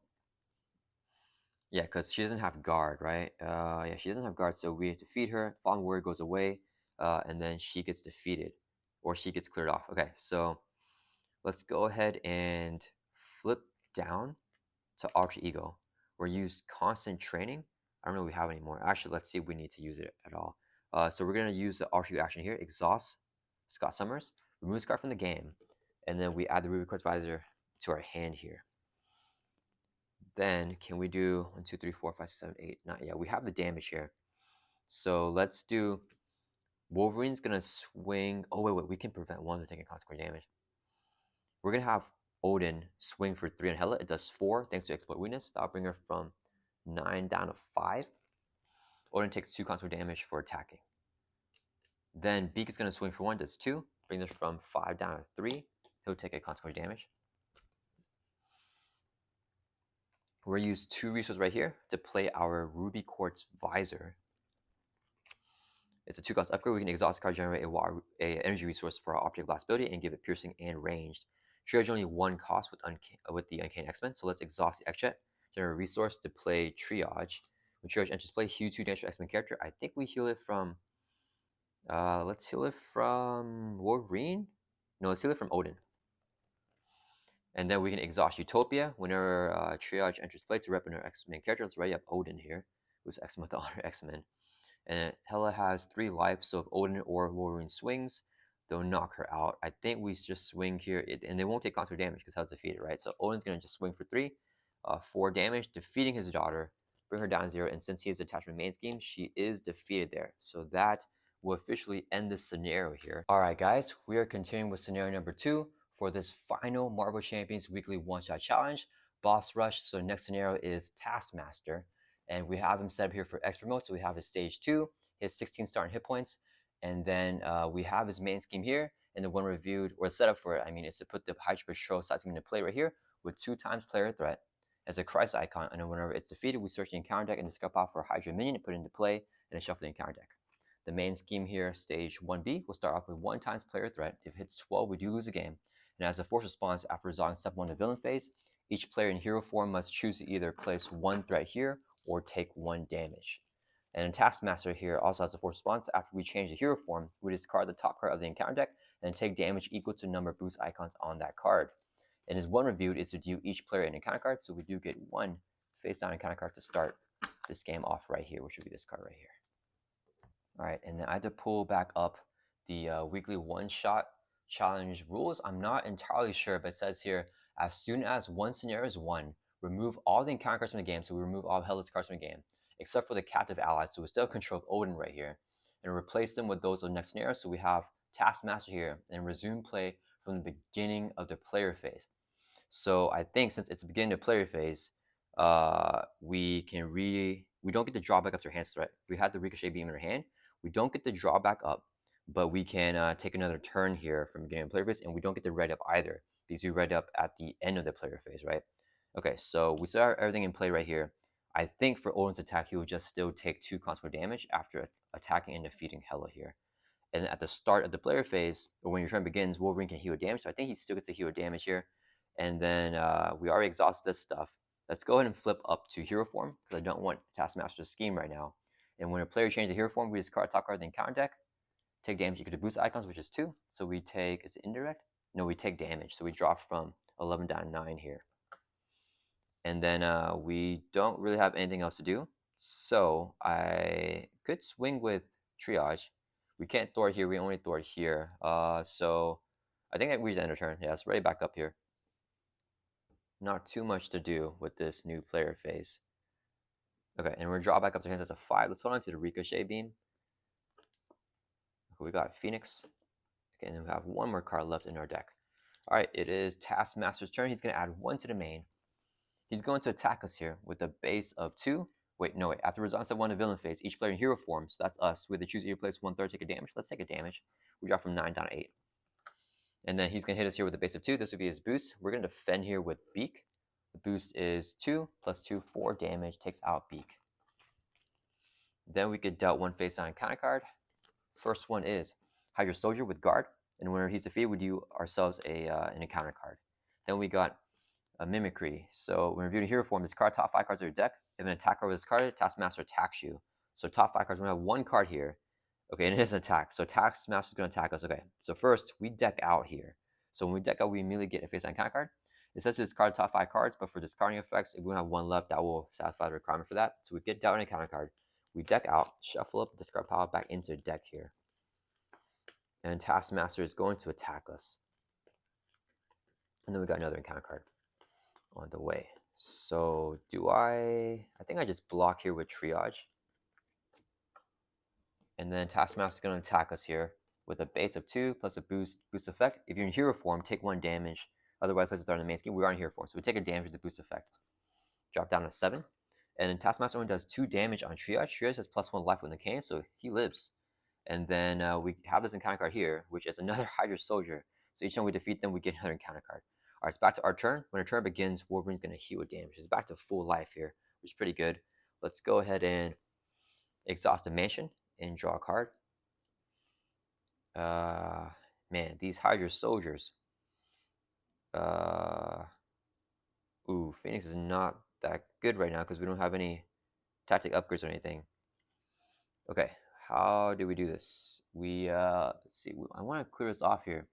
yeah, because she doesn't have guard, right? Yeah, she doesn't have guard, so we defeat her. Fallen Warrior goes away, and then she gets defeated, or she gets cleared off. Okay, so let's go ahead and flip down to Alter Ego. We're use Constant Training. I don't know if we have any more. Actually, let's see if we need to use it at all. So we're going to use the Alter Ego action here. Exhaust Scott Summers. Remove this card from the game. And then we add the Ruby Quartz Visor to our hand here. Then can we do 1, 2, 3, 4, 5, 6, 7, 8, 9? Yeah, we have the damage here. So let's do Wolverine's going to swing. Oh, wait. We can prevent one of taking consequential damage. We're going to have Odin swing for 3 on Hela. It does 4 thanks to Exploit Weakness. That'll bring her from 9 down to 5. Odin takes 2 consequential damage for attacking. Then Beak is going to swing for 1, does 2. Brings her from 5 down to 3. He'll take a consequential damage. We're going to use 2 resources right here to play our Ruby Quartz Visor. It's a 2-cost upgrade. We can exhaust card, generate a energy resource for our Optic Blast ability, and give it piercing and ranged. Triage only 1 cost with the Uncanny X-Men, so let's exhaust the X-Jet, generate a resource to play Triage. When Triage enters play, heal 2 damage for X-Men character. I think we heal it from, let's heal it from Wolverine? No, let's heal it from Odin. And then we can exhaust Utopia. Whenever Triage enters play to rep another X-Men character, let's ready up Odin here, who's X-Men with the honor X-Men. And Hela has 3 life, so if Odin or Wolverine swings, they'll knock her out. I think we just swing here, and they won't take constant damage because Hela's defeated, right? So Odin's going to just swing for 3, 4 damage, defeating his daughter, bring her down to 0, and since he is attached to the main scheme, she is defeated there. So that will officially end this scenario here. Alright guys, we are continuing with scenario number 2 for this final Marvel Champions Weekly One-Shot Challenge, Boss Rush. So next scenario is Taskmaster. And we have him set up here for expert mode. So we have his stage 2, his 16 starting hit points. And then we have his main scheme here. And the one reviewed, or the setup for it, I mean, is to put the Hydra Patrol side scheme into play right here with 2 times player threat as a crisis icon. And then whenever it's defeated, we search the encounter deck and discard pile for a Hydra minion and put it into play and then shuffle the encounter deck. The main scheme here, stage 1B, will start off with 1 times player threat. If it hits 12, we do lose a game. And as a force response, after resolving step 1 of the villain phase, each player in hero form must choose to either place 1 threat here or take 1 damage. And Taskmaster here also has a force response. After we change the hero form, we discard the top card of the encounter deck and take damage equal to the number of boost icons on that card. And his one reviewed is to deal each player an encounter card, so we do get 1 face down encounter card to start this game off right here, which would be this card right here. Alright, and then I had to pull back up the weekly one-shot challenge rules. I'm not entirely sure, but it says here, as soon as 1 scenario is won, remove all the encounter cards from the game. So we remove all Hela's cards from the game, except for the captive allies. So we still have control of Odin right here, and replace them with those of the next scenario. So we have Taskmaster here, and resume play from the beginning of the player phase. So I think since it's the beginning of player phase, we don't get the drawback up to our hands, right? We had the Ricochet Beam in our hand. We don't get the drawback up, but we can take another turn here from beginning of player phase, and we don't get the red up either. because we read up at the end of the player phase, right? Okay, so we start everything in play right here. I think for Odin's attack, he will just still take 2 consequent damage after attacking and defeating Hela here. And then at the start of the player phase, or when your turn begins, Wolverine can heal damage. So I think he still gets to heal damage here. And then we already exhausted this stuff. Let's go ahead and flip up to hero form, because I don't want Taskmaster's scheme right now. And when a player changes the hero form, we discard top card, then counter deck. Take damage equal to boost icons, which is 2. So we take, is it indirect? No, we take damage. So we drop from 11 down to 9 here. And then we don't really have anything else to do. So I could swing with triage. We can't thwart here. We only thwart here. So I think that we just end our turn. Yeah, it's ready back up here. Not too much to do with this new player phase. Okay, and we're draw back up to hands as a 5. Let's hold on to the Ricochet Beam. Okay, we got Phoenix. Okay, and then we have one more card left in our deck. All right, it is Taskmaster's turn. He's going to add 1 to the main. He's going to attack us here with a base of 2. Wait, no, wait. After response step 1 to villain phase, each player in hero form, so that's us, we have to choose either place 1/3, take a damage. Let's take a damage. We drop from 9 down to 8. And then he's going to hit us here with a base of 2. This would be his boost. We're going to defend here with Beak. The boost is 2 plus 2, 4 damage, takes out Beak. Then we could dealt 1 face down counter card. First one is Hydra Soldier with Guard. And whenever he's defeated, we do ourselves an encounter card. Then we got a Mimicry. So when reviewing hero form, discard top 5 cards of your deck. If an attacker was discarded, Taskmaster attacks you. So top 5 cards, we're going to have 1 card here. Okay, and it is an attack. So Taskmaster is going to attack us. Okay, so first, we deck out here. So when we deck out, we immediately get a face down counter card. It says to discard top 5 cards, but for discarding effects, if we don't have 1 left, that will satisfy the requirement for that. So we get down a counter card. We deck out, shuffle up, discard power back into the deck here. And Taskmaster is going to attack us. And then we got another encounter card on the way. So do I think I just block here with triage. And then Taskmaster is going to attack us here with a base of 2 plus a boost effect. If you're in hero form, take 1 damage. Otherwise, place it on the main scheme. We are in hero form, so we take a damage with the boost effect. Drop down to 7. And then Taskmaster only does 2 damage on triage. Triage has +1 life with the cane, so he lives. And then we have this encounter card here, which is another Hydra Soldier. So each time we defeat them, we get another encounter card. All right, it's back to our turn. When our turn begins, Wolverine's going to heal damage. It's back to full life here, which is pretty good. Let's go ahead and exhaust the mansion and draw a card. Man, these Hydra Soldiers. Ooh, Phoenix is not that good right now because we don't have any tactic upgrades or anything. Okay, how do we do this? Let's see. I want to clear this off here.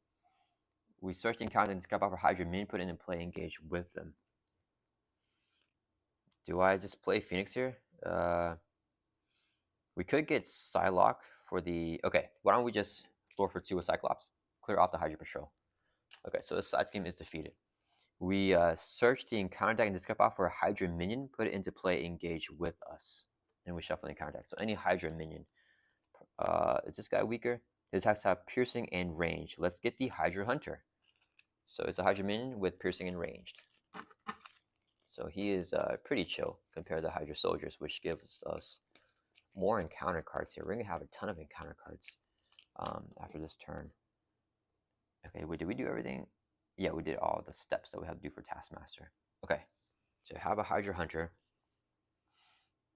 We search the encounter and discard off our Hydra minion, put it in play, engage with them. Do I just play Phoenix here? We could get Psylocke for the... Okay, why don't we just floor for 2 with Cyclops? Clear off the Hydra Patrol. Okay, so this side scheme is defeated. We search the encounter deck and discard off for a Hydra minion, put it into play, engage with us. And we shuffle the encounter deck. So any Hydra minion. Is this guy weaker? His attacks have piercing and range. Let's get the Hydra Hunter. So it's a Hydra minion with piercing and ranged. So he is pretty chill compared to Hydra Soldiers, which gives us more encounter cards here. We're going to have a ton of encounter cards after this turn. Okay, wait, did we do everything? Yeah, we did all the steps that we have to do for Taskmaster. Okay, so I have a Hydra Hunter.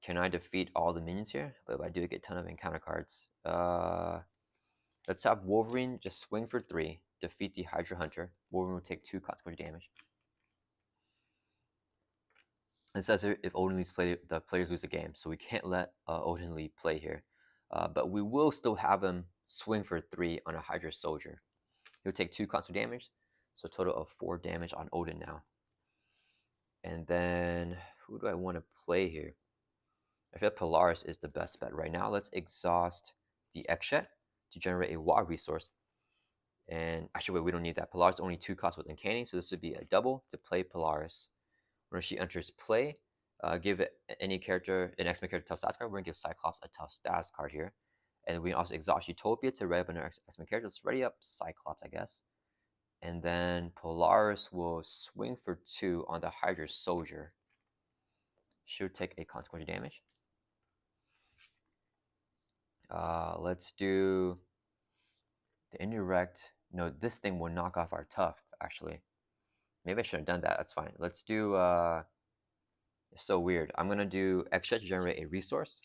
Can I defeat all the minions here? But if I do, get a ton of encounter cards. Let's have Wolverine just swing for 3, defeat the Hydra Hunter. Wolverine will take 2 consequential damage. It says here, if Odin leaves play, the players lose the game. So we can't let Odin leave play here. But we will still have him swing for 3 on a Hydra Soldier. He'll take 2 consequential damage. So a total of 4 damage on Odin now. And then, who do I want to play here? I feel like Polaris is the best bet right now. Let's exhaust the X-Shet to generate a water resource. And actually, wait, we don't need that. Polaris only 2 costs with Uncanny, so this would be a double to play Polaris. When she enters play, give any character, an X-Men character, a tough stats card. We're going to give Cyclops a tough stats card here. And we can also exhaust Utopia to ready up another X-Men character. Let's ready up Cyclops, I guess. And then Polaris will swing for 2 on the Hydra Soldier. She'll take a consequential damage. Let's do the indirect. No, this thing will knock off our tough, actually. Maybe I should have done that. That's fine. Let's do, it's so weird. I'm going to do extra to generate a resource.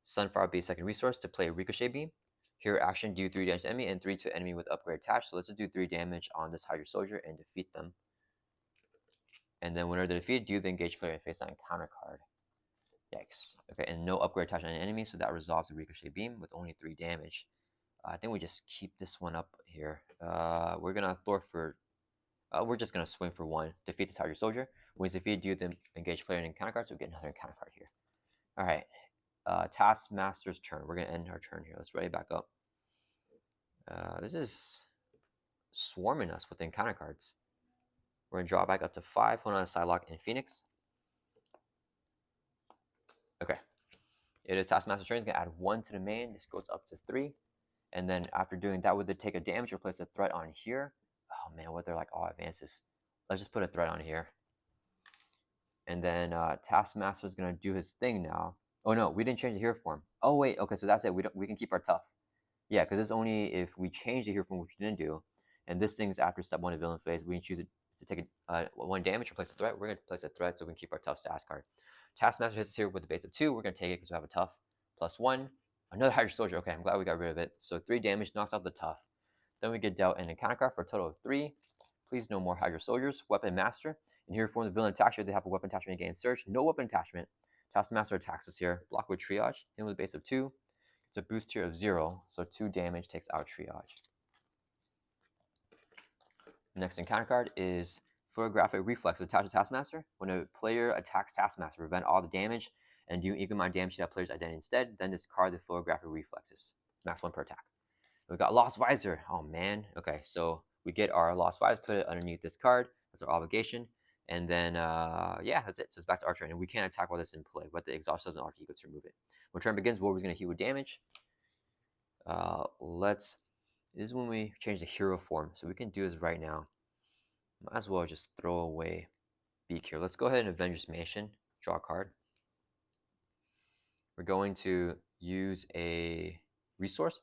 Sunfire base second resource to play Ricochet Beam. Hero action, do 3 damage to enemy and 3 to enemy with upgrade attached. So let's just do 3 damage on this Hydra Soldier and defeat them. And then whenever they're defeated, do the engaged player and face down counter card. Yikes. Okay, and no upgrade attached on an enemy, so that resolves the Ricochet Beam with only 3 damage. I think we just keep this one up here. We're gonna we're just gonna swing for 1. Defeat this Hydra Soldier. When he's defeated, do the engaged player and encounter card, so we get another encounter card here. Alright. Taskmaster's turn. We're gonna end our turn here. Let's ready back up. This is swarming us with encounter cards. We're gonna draw back up to 5. Hold on, Psylocke and Phoenix. Okay. It is Taskmaster's turn. He's gonna add 1 to the main. This goes up to 3. And then after doing that, would they take a damage or place a threat on here? Oh man, what they're like all advances. Let's just put a threat on here. And then Taskmaster's gonna do his thing now. Oh no, we didn't change the hero form. Oh wait, okay, so that's it. We can keep our tough. Yeah, because it's only if we change the hero form, which we didn't do. And this thing's after step 1 of villain phase. We can choose it to take 1 damage or place a threat. We're gonna place a threat so we can keep our tough stats card. Taskmaster hits us here with a base of 2. We're gonna take it because we have a tough. +1. Another Hydra Soldier. Okay, I'm glad we got rid of it. So 3 damage knocks out the tough. Then we get dealt an encounter card for a total of 3. Please no more Hydra Soldiers. Weapon Master. And here for the villain attack here, they have a weapon attachment against search. No weapon attachment. Taskmaster attacks us here. Block with triage. Hit with a base of 2. It's a boost here of 0. So 2 damage takes out triage. Next encounter card is Photographic Reflex attached to Taskmaster. When a player attacks Taskmaster, prevent all the damage and do equal amount of damage to that player's identity instead. Then discard the Photographic Reflexes. Max 1 per attack. We got Lost Visor. Oh man. Okay, so we get our Lost Visor, put it underneath this card. That's our obligation. And then, yeah, that's it. So it's back to our turn. And we can't attack while this is in play, but the exhaust doesn't alter ego to remove it. When turn begins, Wolverine's going to heal with damage. This is when we change the hero form. So we can do this right now. Might as well just throw away Beak here. Let's go ahead and Avengers Mansion. Draw a card. We're going to use a resource.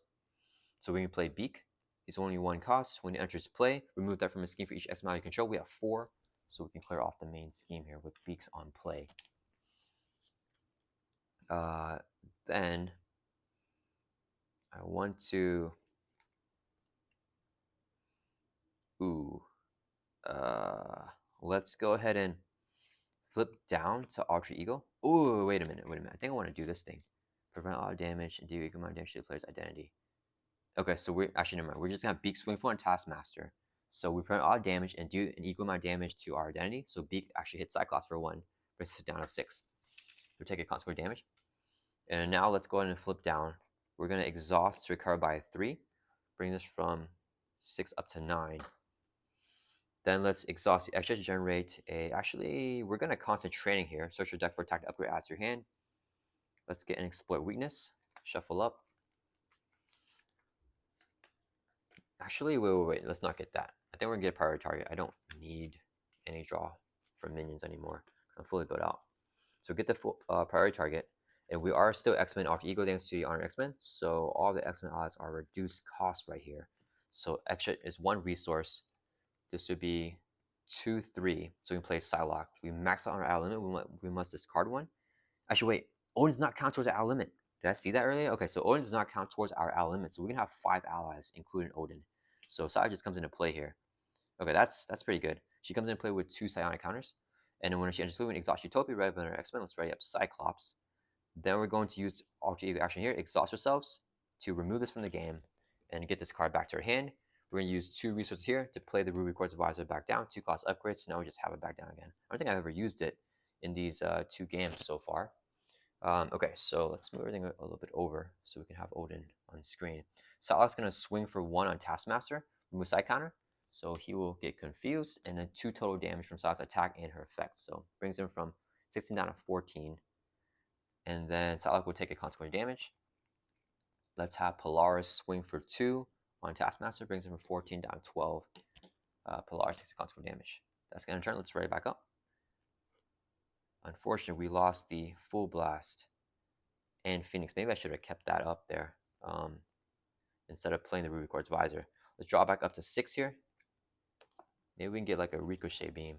So we can play Beak. It's only 1 cost. When it enters play, remove that from a scheme for each X amount you control. We have 4, so we can clear off the main scheme here with Beaks on play. Then I want to... let's go ahead and flip down to Alter Ego. Ooh, wait a minute. I think I want to do this thing. Prevent all damage and do equal amount of damage to the player's identity. Okay, so we're actually never mind. We're just gonna have Beak swing for on Taskmaster. So we prevent all damage and do an equal amount of damage to our identity. So Beak actually hits Cyclops for 1, brings us down to 6. We take a consequent damage. And now let's go ahead and flip down. We're gonna exhaust to recover by 3, bring this from 6 up to 9. Then let's exhaust the extra to generate a. Actually, we're gonna constant training here. Search your deck for attack to upgrade, add to your hand. Let's get an exploit weakness. Shuffle up. Actually, wait. Let's not get that. I think we're gonna get a priority target. I don't need any draw from minions anymore. I'm fully built out. So get the full priority target. And we are still X-Men Alter Ego thanks to the Honor X-Men. So all the X-Men odds are reduced cost right here. So extra is 1 resource. This would be 2, 3. So we can play Psylocke. We max out on our out limit. We must discard 1. Actually, wait. Odin does not count towards the out limit. Did I see that earlier? Okay, so Odin does not count towards our out limit. So we can have 5 allies, including Odin. So Psylocke just comes into play here. Okay, that's pretty good. She comes into play with 2 psionic counters. And then when she enters play, we exhaust Utopia, ready for our X-Men. Let's ready up Cyclops. Then we're going to use Alter Ego action here, exhaust ourselves to remove this from the game and get this card back to our hand. We're going to use 2 resources here to play the Ruby Quartz Advisor back down, 2 cost upgrades, so now we just have it back down again. I don't think I've ever used it in these 2 games so far. Okay, so let's move everything a little bit over so we can have Odin on screen. Psylocke's going to swing for 1 on Taskmaster, remove side counter, so he will get confused, and then 2 total damage from Psylocke's attack and her effect. So brings him from 16 down to 14. And then Psylocke will take a consequent damage. Let's have Polaris swing for 2 on Taskmaster, brings him from 14 down to 12. Polaris takes a consequent damage. That's going to turn. Let's ready back up. Unfortunately, we lost the Full Blast and Phoenix. Maybe I should have kept that up there instead of playing the Ruby Quartz Visor. Let's draw back up to 6 here. Maybe we can get like a ricochet beam.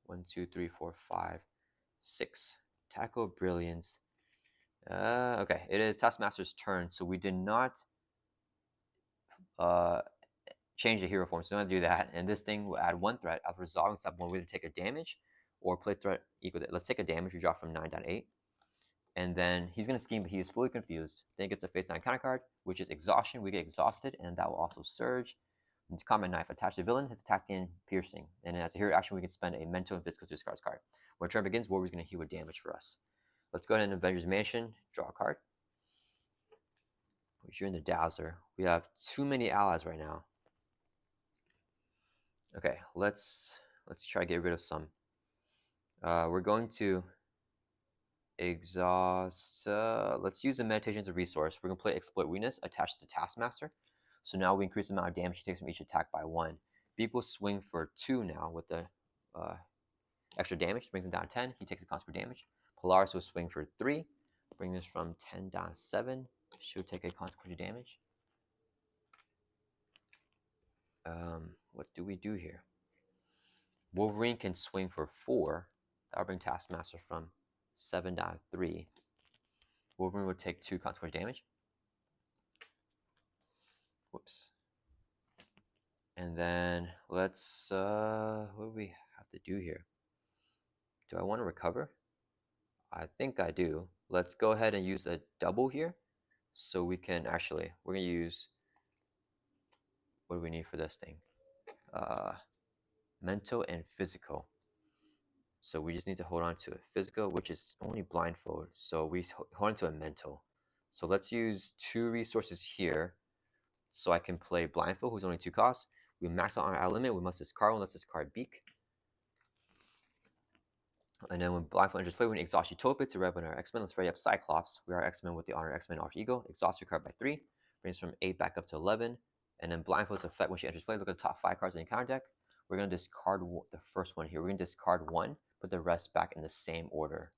1, 2, 3, 4, 5, 6. Tackle Brilliance. Okay, it is Taskmaster's turn, so we did not change the hero form, so we don't have to do that. And this thing will add 1 threat. After resolving step 1, we either take a damage or play threat equal to. Let's take a damage. We drop from 9 down to 8. And then he's going to scheme, but he is fully confused. Then he gets a face down counter card, which is exhaustion. We get exhausted, and that will also surge. It's Combat Knife. Attach the villain. His attacks gain piercing. And as a hero action, we can spend a mental and physical to discard card. When turn begins, Wolverine's going to heal with damage for us. Let's go ahead and Avengers Mansion. Draw a card. You're in the Dazzler. We have too many allies right now. Okay, let's try to get rid of some. We're going to exhaust. Let's use the meditation as a resource. We're gonna play exploit weakness attached to Taskmaster. So now we increase the amount of damage he takes from each attack by 1. Beak will swing for 2 now with the extra damage, brings him down to 10. He takes a consequent damage. Polaris will swing for 3, bring us from 10 down to 7. She'll take a consequent damage. What do we do here? Wolverine can swing for 4. That'll bring Taskmaster from 7 down to 3. Wolverine would take 2 consequent damage. Whoops. And then let's, what do we have to do here? Do I want to recover? I think I do. Let's go ahead and use a double here. So we can actually, we're going to use, what do we need for this thing? Mental and physical. So we just need to hold on to a physical, which is only blindfold. So we hold on to a mental. So let's use 2 resources here. So I can play blindfold, who's only 2 costs. We max out on our limit. We must discard one. Let's discard Beak. And then when blindfold enters play, we exhaust Utopia to rev on our X-Men. Let's ready up Cyclops. We are X-Men with the honor X-Men Alter Ego. Exhaust your card by 3. Brings from 8 back up to 11. And then blindfold's effect when she enters play. Look at the top 5 cards in the counter deck. We're going to discard the first one here. We're going to discard 1, put the rest back in the same order.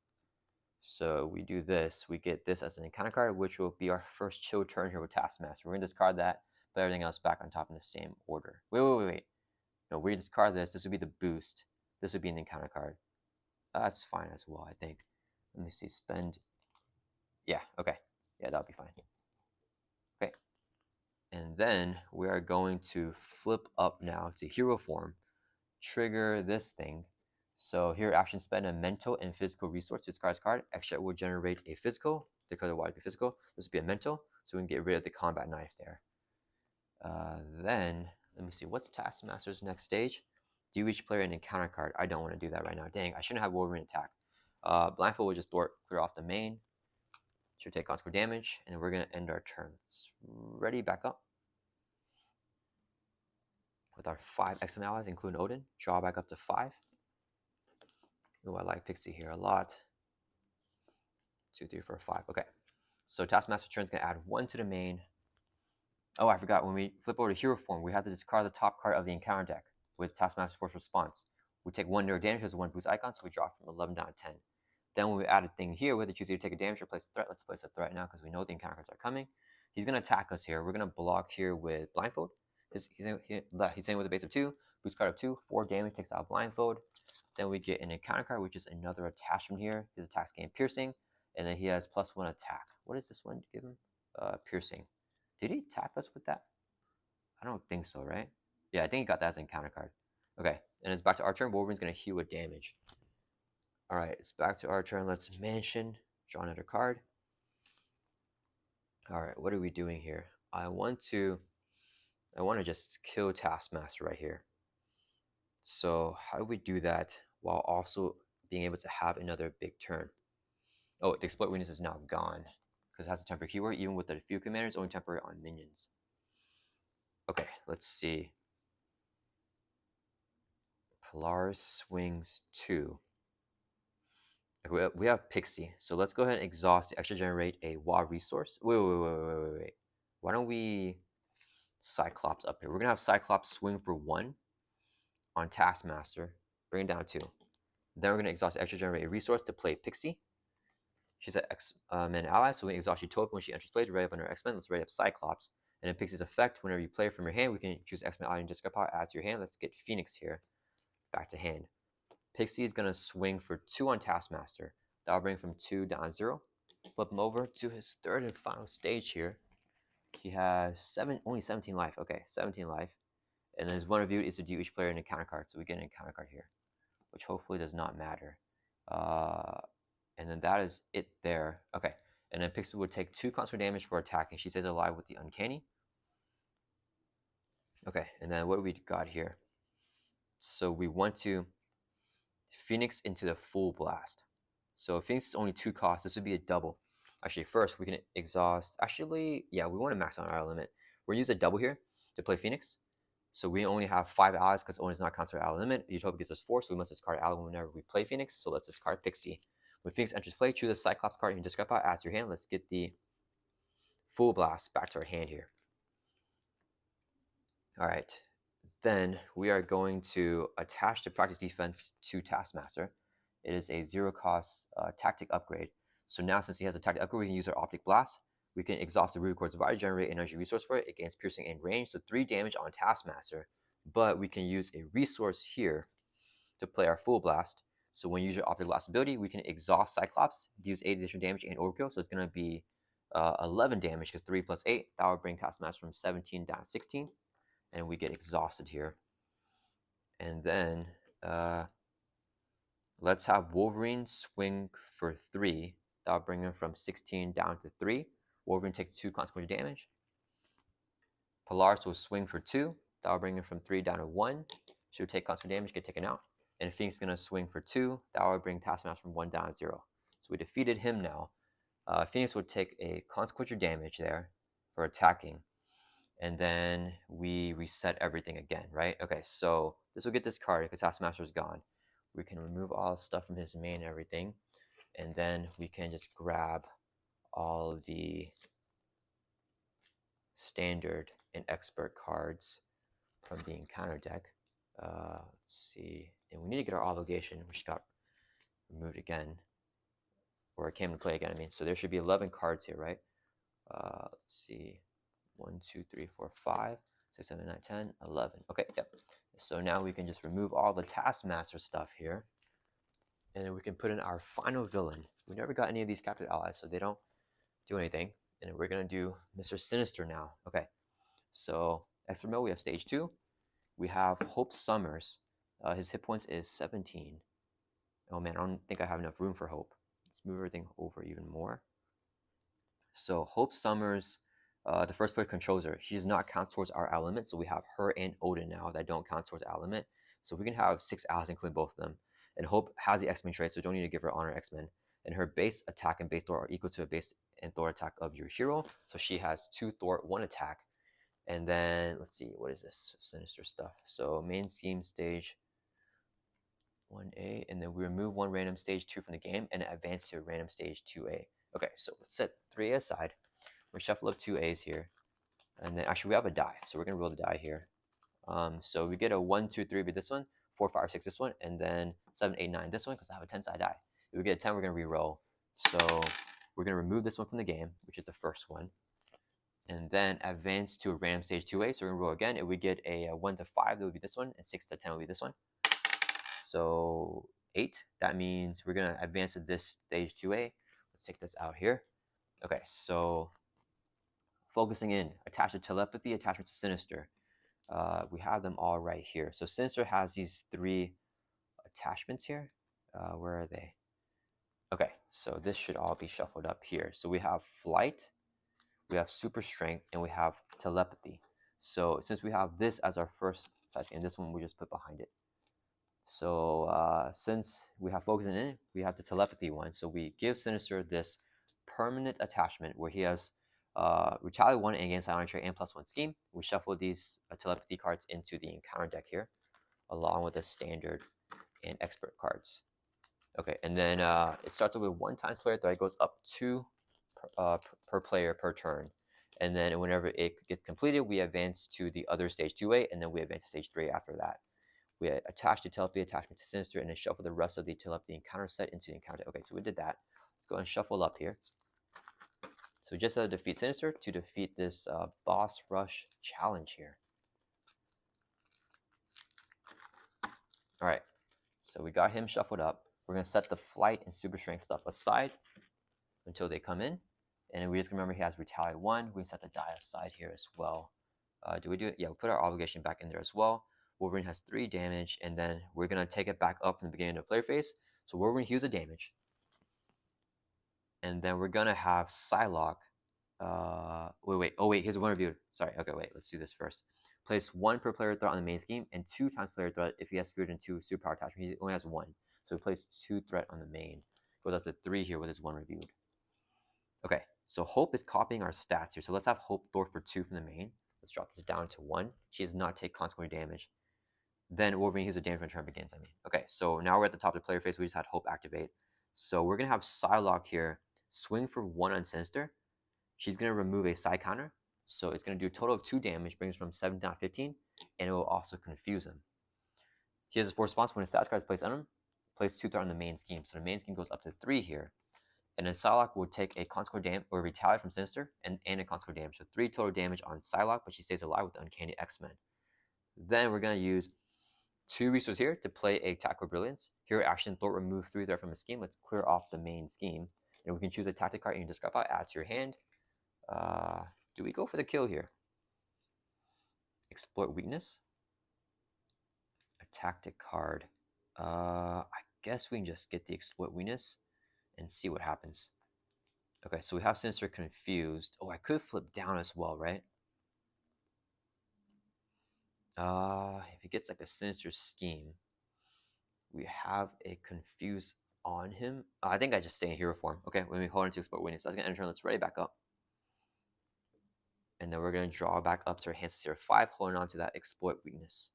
So we do this. We get this as an encounter card, which will be our first chill turn here with Taskmaster. We're going to discard that, put everything else back on top in the same order. Wait. No, we discard this. This would be the boost. This would be an encounter card. That's fine as well, I think. Let me see. Spend. Yeah, okay. Yeah, that'll be fine. Okay. And then we are going to flip up now to hero form. Trigger this thing. So here, action spend a mental and physical resource to discard this card. Extra will generate a physical. The color will be physical. This will be a mental. So we can get rid of the combat knife there. Then, let me see. What's Taskmaster's next stage? Do each player an encounter card. I don't want to do that right now. Dang, I shouldn't have Wolverine attack. Blindfold will just clear off the main. Should take consequent damage. And then we're going to end our turn. Let's ready, back up. With our 5 X-Men allies, including Odin. Draw back up to 5. Oh, I like Pixie here a lot. 2, 3, 4, 5. Okay. So Taskmaster turn is going to add 1 to the main. Oh, I forgot. When we flip over to hero form, we have to discard the top card of the encounter deck with Taskmaster's Force Response. We take 1 nerve damage as a 1 boost icon, so we drop from 11 down to 10. Then when we add a thing here, we have to choose either take a damage or place a threat. Let's place a threat now because we know the encounter cards are coming. He's going to attack us here. We're going to block here with blindfold. He's saying with a base of 2, boost card of 2, 4 damage, takes out blindfold. Then we get an encounter card, which is another attachment here. His attacks gain piercing, and then he has +1 attack. What does this one give him? Piercing. Did he attack us with that? I don't think so, right? Yeah, I think he got that as an encounter card. Okay, and it's back to our turn. Wolverine's going to heal with damage. All right, it's back to our turn. Let's mansion. Draw another card. All right, what are we doing here? I want to just kill Taskmaster right here. So how do we do that while also being able to have another big turn? Oh, the exploit weakness is now gone because it has a temporary keyword. Even with the few commanders, only temporary on minions. Okay, let's see. Polaris swings 2. We have Pixie, so let's go ahead and exhaust to extra generate a WA resource. Wait. Why don't we Cyclops up here? We're gonna have Cyclops swing for 1 on Taskmaster, bring it down 2. Then we're gonna exhaust extra generate a resource to play Pixie. She's an X-Men ally, so we exhaust Utopia when she enters play to ready up on her X-Men. Let's ready up Cyclops. And then Pixie's effect, whenever you play from your hand, we can choose X-Men item discard pile, add to your hand. Let's get Phoenix here, back to hand. Pixie is going to swing for 2 on Taskmaster. That'll bring from 2 down 0. Flip him over to his third and final stage here. He has only 17 life. Okay, 17 life. And then his one review is to deal each player an encounter card. So we get an encounter card here, which hopefully does not matter. And then that is it there. Okay, and then Pixie would take 2 constant damage for attacking. She stays alive with the Uncanny. Okay, and then what do we got here? So we want to Phoenix into the full blast. So Phoenix is only 2 costs. This would be a double. Actually, first we can exhaust. Actually, yeah, we want to max out our limit. We're gonna use a double here to play Phoenix. So we only have 5 allies because Owen is not counter ally limit. Utopia gives us 4, so we must discard ally whenever we play Phoenix. So let's discard Pixie. When Phoenix enters play, choose a Cyclops card and discard pile, add to your hand. Let's get the full blast back to our hand here. All right. Then we are going to attach the practice defense to Taskmaster. It is a 0 cost tactic upgrade. So now since he has a tactic upgrade, we can use our Optic Blast. We can exhaust the root cord's value, generate energy resource for it. It gains piercing and range, so 3 damage on Taskmaster. But we can use a resource here to play our full blast. So when you use your Optic Blast ability, we can exhaust Cyclops, deals 8 additional damage and overkill. So it's going to be 11 damage because 3 plus 8. That would bring Taskmaster from 17 down to 16. And we get exhausted here. And then let's have Wolverine swing for 3. That'll bring him from 16 down to 3. Wolverine takes 2 consequential damage. Polaris will swing for 2. That'll bring him from 3 down to 1. Should take constant damage, get taken out. And Phoenix is going to swing for 2. That will bring Taskmaster from 1 down to 0. So we defeated him now. Phoenix would take a consequential damage there for attacking. And then we reset everything again, right? Okay, so this will get discarded because Taskmaster is gone. We can remove all the stuff from his main and everything. And then we can just grab all of the standard and expert cards from the encounter deck. Let's see. And we need to get our obligation, which got removed again. Or it came to play again, I mean. So there should be 11 cards here, right? Let's see. 1, 2, 3, 4, 5, 6, 7, 9, 10, 11. Okay, yep. So now we can just remove all the Taskmaster stuff here. And then we can put in our final villain. We never got any of these captured allies, so they don't do anything. And we're going to do Mister Sinister now. Okay, so extra mode, we have stage 2. We have Hope Summers. His hit points is 17. Oh man, I don't think I have enough room for Hope. Let's move everything over even more. So Hope Summers, the first player controls her. She does not count towards our element, so we have her and Odin now that don't count towards element. So we can have 6 allies, including both of them. And Hope has the X-Men trait, so don't need to give her honor X-Men. And her base attack and base Thor are equal to a base and Thor attack of your hero. So she has 2 Thor, 1 attack. And then, let's see, what is this Sinister stuff? So main scheme stage 1A, and then we remove 1 random stage 2 from the game and advance to random stage 2A. Okay, so let's set 3A aside. We shuffle up 2 A's here. And then actually we have a die, so we're gonna roll the die here. So we get a 1, 2, 3 with this one, 4, 5, 6 this one, and then 7, 8, 9 this one because I have a 10-side die. If we get a 10, we're gonna re-roll. So we're gonna remove this one from the game, which is the first one, and then advance to a random stage 2A. So we're gonna roll again. If we get a 1 to 5, that would be this one, and 6 to 10 will be this one. So 8. That means we're gonna advance to this stage 2A. Let's take this out here. Okay, so focusing in, attach to telepathy, attachment to Sinister. We have them all right here. So Sinister has these 3 attachments here. Where are they? Okay, so this should all be shuffled up here. So we have flight, we have super strength, and we have telepathy. So since we have this as our first size, and this one we just put behind it. So since we have focusing in, we have the telepathy one. So we give Sinister this permanent attachment where he has retaliate 1 against Ion Trait and +1 scheme. We shuffle these telepathy cards into the encounter deck here, along with the standard and expert cards. Okay, and then it starts with 1 times player threat. It goes up 2 per player per turn. And then whenever it gets completed, we advance to the other stage 2A, and then we advance to stage 3 after that. We attach the telepathy attachment to Sinister, and then shuffle the rest of the telepathy encounter set into the encounter. Okay, so we did that. Let's go and shuffle up here. So just defeat Sinister to defeat this boss rush challenge here. All right, so we got him shuffled up. We're gonna set the flight and super strength stuff aside until they come in. And we just remember he has retaliate 1. We can set the die aside here as well. Do we do it? Yeah, we'll put our obligation back in there as well. Wolverine has 3 damage, and then we're gonna take it back up in the beginning of the player phase. So Wolverine heals the damage. And then we're gonna have Psylocke. Wait, here's one review. Sorry, okay, wait, let's do this first. Place 1 per player threat on the main scheme, and 2 times player threat if he has feared and 2 superpower attachment. He only has 1. So we place 2 threat on the main. Goes up to 3 here with his 1 reviewed. Okay, so Hope is copying our stats here. So let's have Hope Thor for 2 from the main. Let's drop this down to 1. She does not take consequent damage. Then Wolverine heals the damage when turn begins, Okay, so now we're at the top of the player phase. We just had Hope activate. So we're going to have Psylocke here swing for 1 on Sinister. She's going to remove a Psy counter. So it's going to do a total of 2 damage, brings from 7 down to 15, and it will also confuse him. He has a 4 response when his stats card is placed on him. Place 2 threat on the main scheme. So the main scheme goes up to 3 here. And then Psylocke will take a consequent damage or retaliate from Sinister and a consequent damage. So 3 total damage on Psylocke, but she stays alive with the Uncanny X-Men. Then we're going to use 2 resources here to play a Tactical Brilliance. Hero action, Thor remove 3 threat from a scheme. Let's clear off the main scheme. And we can choose a tactic card in your discard pile, add to your hand. Do we go for the kill here? Exploit weakness. A tactic card. I guess we can just get the exploit weakness and see what happens. Okay, so we have Sinister confused. Oh, I could flip down as well, right? If he gets like a Sinister scheme, we have a confuse on him. I think I just stay in hero form. Okay, when we hold on to exploit weakness, that's gonna enter. Let's ready back up. And then we're going to draw back up to our hands here 5, holding on to that exploit weakness.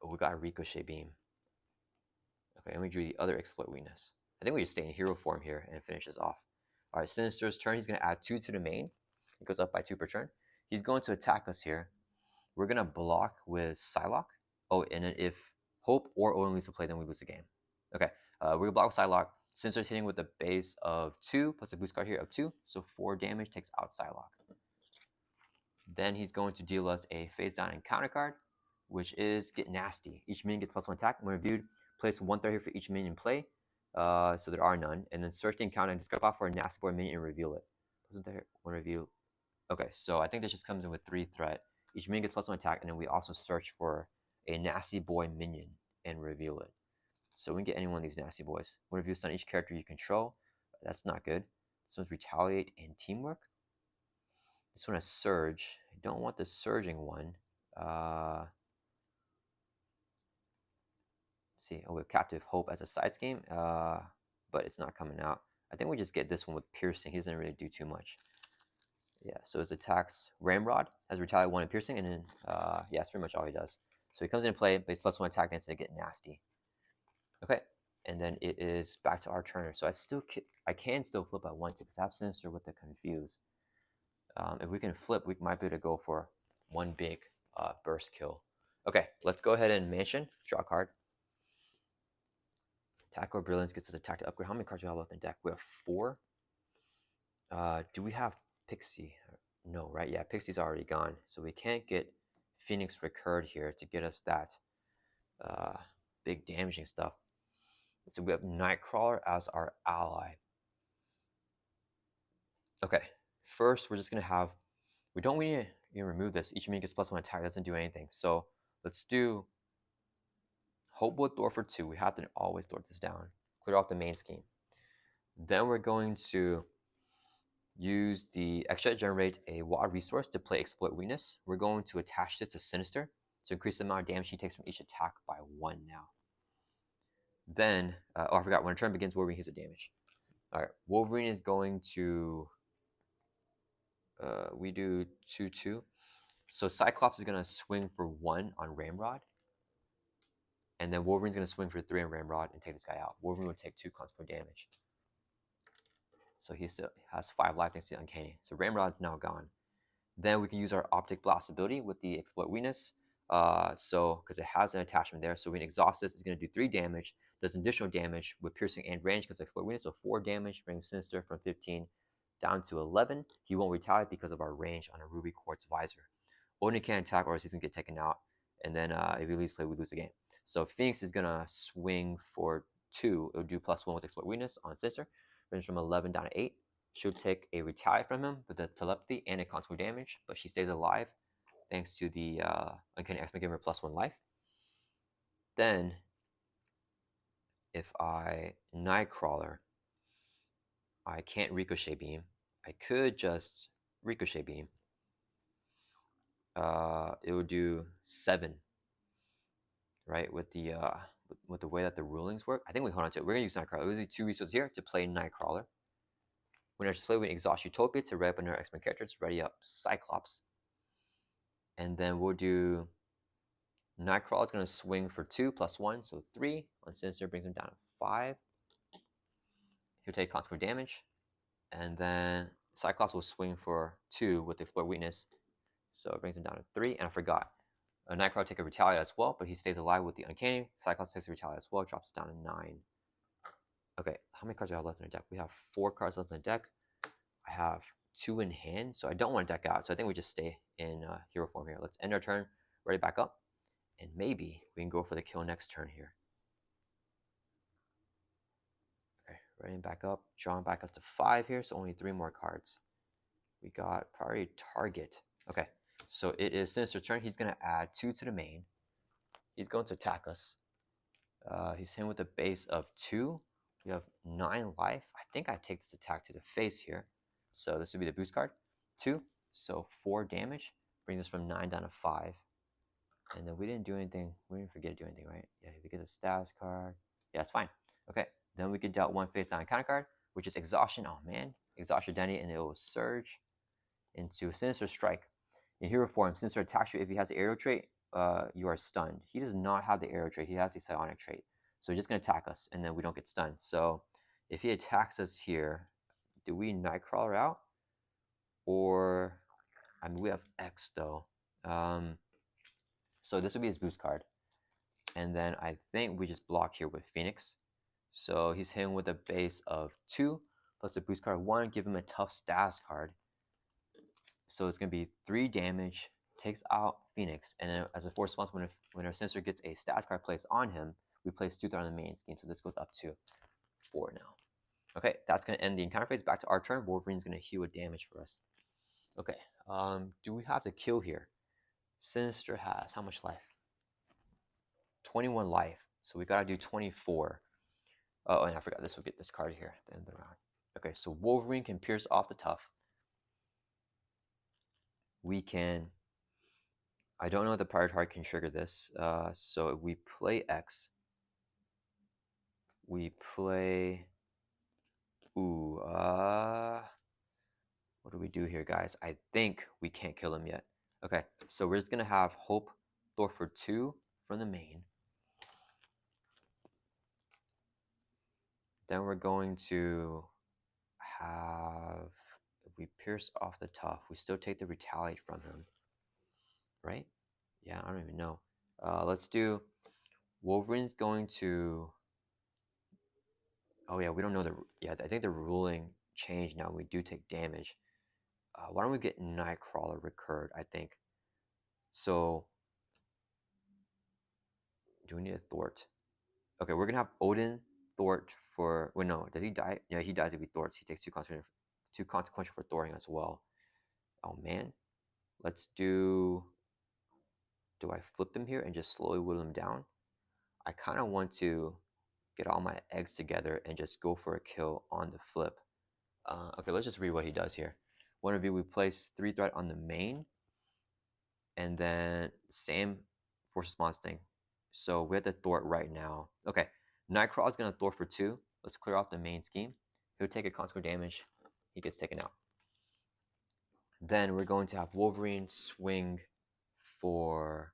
Oh, we got a ricochet beam. Okay, and we drew the other exploit weakness. I think we just stay in hero form here and finish this off. All right, Sinister's turn. He's going to add 2 to the main. It goes up by 2 per turn. He's going to attack us here. We're going to block with Psylocke. Oh, and then if Hope or Odin leads to play, then we lose the game. Okay, we're going to block with Psylocke. Sinister's hitting with a base of 2, plus a boost card here of 2. So 4 damage takes out Psylocke. Then he's going to deal us a phase down encounter card, which is Get Nasty. Each minion gets +1 attack. When reviewed, place 1 threat here for each minion in play. So there are none. And then search the encounter and discard off for a Nasty Boy minion and reveal it. Wasn't there one review? Okay, so I think this just comes in with 3 threat. Each minion gets +1 attack, and then we also search for a Nasty Boy minion and reveal it. So we can get any one of these Nasty Boys. When review stun each character you control. That's not good. This one's Retaliate and Teamwork. This one has Surge. I don't want the surging one. See, we have Captive Hope as a side scheme, but it's not coming out. I think we just get this one with Piercing. He doesn't really do too much. Yeah, so his attacks, Ramrod has Retaliate 1 and Piercing, and then, yeah, that's pretty much all he does. So he comes in play, but he's +1 attack against it to get nasty. Okay, and then it is back to our turn. So I can still flip I want to, because I have Sinister with the Confuse. If we can flip, we might be able to go for one big burst kill. Okay, let's go ahead and Mansion, draw a card. Tactical Brilliance gets us a tactic upgrade. How many cards do we have left in the deck? We have 4. Do we have Pixie? No, right? Yeah, Pixie's already gone. So we can't get Phoenix Recurred here to get us that big damaging stuff. So we have Nightcrawler as our ally. Okay, first we're just going to have, we don't need to remove this. Each minion gets +1 attack, doesn't do anything. So let's do Hope with Thor for 2. We have to always throw this down. Clear off the main scheme. Then we're going to use the extra generate a WAD resource to play Exploit Weakness. We're going to attach this to Sinister to increase the amount of damage he takes from each attack by 1 now. Then, I forgot, when a turn begins, Wolverine hits a damage. Alright, Wolverine is going to, we do 2-2. So Cyclops is going to swing for 1 on Ramrod. And then Wolverine's going to swing for 3 on Ramrod and take this guy out. Wolverine will take 2 consequent damage. So he still has 5 life thanks to Uncanny. So Ramrod's now gone. Then we can use our Optic Blast ability with the Exploit Weakness. So because it has an attachment there, so we can exhaust this. It's going to do 3 damage. Does additional damage with piercing and range because exploit weakness. So 4 damage, brings Sinister from 15 down to 11. He won't retaliate because of our range on a ruby quartz visor. Odin can't attack or else he's going to get taken out. And then if he leaves play, we lose the game. So Phoenix is going to swing for 2. It will do +1 with exploit weakness on Sinister. Brings from 11 down to 8. She'll take a retaliate from him with the telepathy and a consequent damage, but she stays alive thanks to the Uncanny X-Men giving her +1 life. Then, if I Nightcrawler, I can't Ricochet Beam. I could just Ricochet Beam. It would do 7, right? With the way that the rulings work. I think we hold on to it. We're gonna use Nightcrawler. We're gonna do 2 resources here to play Nightcrawler. When I just play, we exhaust Utopia to ready up another X-Men characters. Ready up Cyclops. And then we'll do Nightcrawler is going to swing for 2 +1, so 3 on Sinister, brings him down to 5. He'll take consequent damage. And then Cyclops will swing for 2 with exploit weakness, so it brings him down to 3. And I forgot, Nightcrawler will take a retaliate as well, but he stays alive with the Uncanny. Cyclops takes a retaliate as well, drops down to 9. Okay, how many cards do I have left in the deck? We have 4 cards left in the deck. I have 2 in hand, so I don't want to deck out. So I think we just stay in hero form here. Let's end our turn, ready back up. And maybe we can go for the kill next turn here. Okay, ready back up, drawing back up to 5 here, so only 3 more cards. We got priority target. Okay, so it is Sinister's turn. He's going to add 2 to the main. He's going to attack us. He's hit with a base of 2. We have 9 life. I think I take this attack to the face here. So this would be the boost card. 2, so 4 damage. Brings us from 9 down to 5. And then we didn't do anything. We didn't forget to do anything, right? Yeah, we get a status card. Yeah, it's fine. Okay, then we could dealt 1 face down counter card, which is Exhaustion. Oh man, Exhaust your identity, and it will surge into Sinister Strike. In hero form, Sinister attacks you if he has the aerial trait. You are stunned. He does not have the aerial trait. He has the psionic trait. So he's just going to attack us, and then we don't get stunned. So if he attacks us here, do we Nightcrawler out? Or, I mean, we have X though. So this would be his boost card. And then I think we just block here with Phoenix. So he's hitting with a base of 2 plus a boost card 1, give him a tough status card. So it's going to be 3 damage, takes out Phoenix, and then as a force response, when our Sinister gets a status card placed on him, we place 2 on the main scheme. So this goes up to 4 now. Okay, that's going to end the encounter phase. Back to our turn. Wolverine's going to heal a damage for us. Okay, do we have to kill here? Sinister has how much life? 21 life. So we gotta do 24. Oh, and I forgot this will get this card here at the end of the round. Okay, so Wolverine can pierce off the tough. We can. I don't know if the prior target can trigger this. So if we play X, we play. Ooh, what do we do here, guys? I think we can't kill him yet. Okay, so we're just gonna have Hope Thor for 2 from the main. Then we're going to have, if we pierce off the tough, we still take the retaliate from him, right? Yeah, I don't even know. Let's do, Wolverine's going to, oh yeah, we don't know yeah, I think the ruling changed now. We do take damage. Why don't we get Nightcrawler recurred, I think. So, do we need a thwart? Okay, we're gonna have Odin thwart for, wait, no, does he die? Yeah, he dies if he thwarts. He takes 2 consequential for thwarting as well. Oh man, let's do I flip him here and just slowly whittle him down? I kind of want to get all my eggs together and just go for a kill on the flip. Okay, let's just read what he does here. One of you, we place 3 threat on the main, and then same force response thing. So we have to thwart right now. Okay, Nightcrawler is going to thwart for 2. Let's clear off the main scheme. He'll take a consequent damage. He gets taken out. Then we're going to have Wolverine swing for...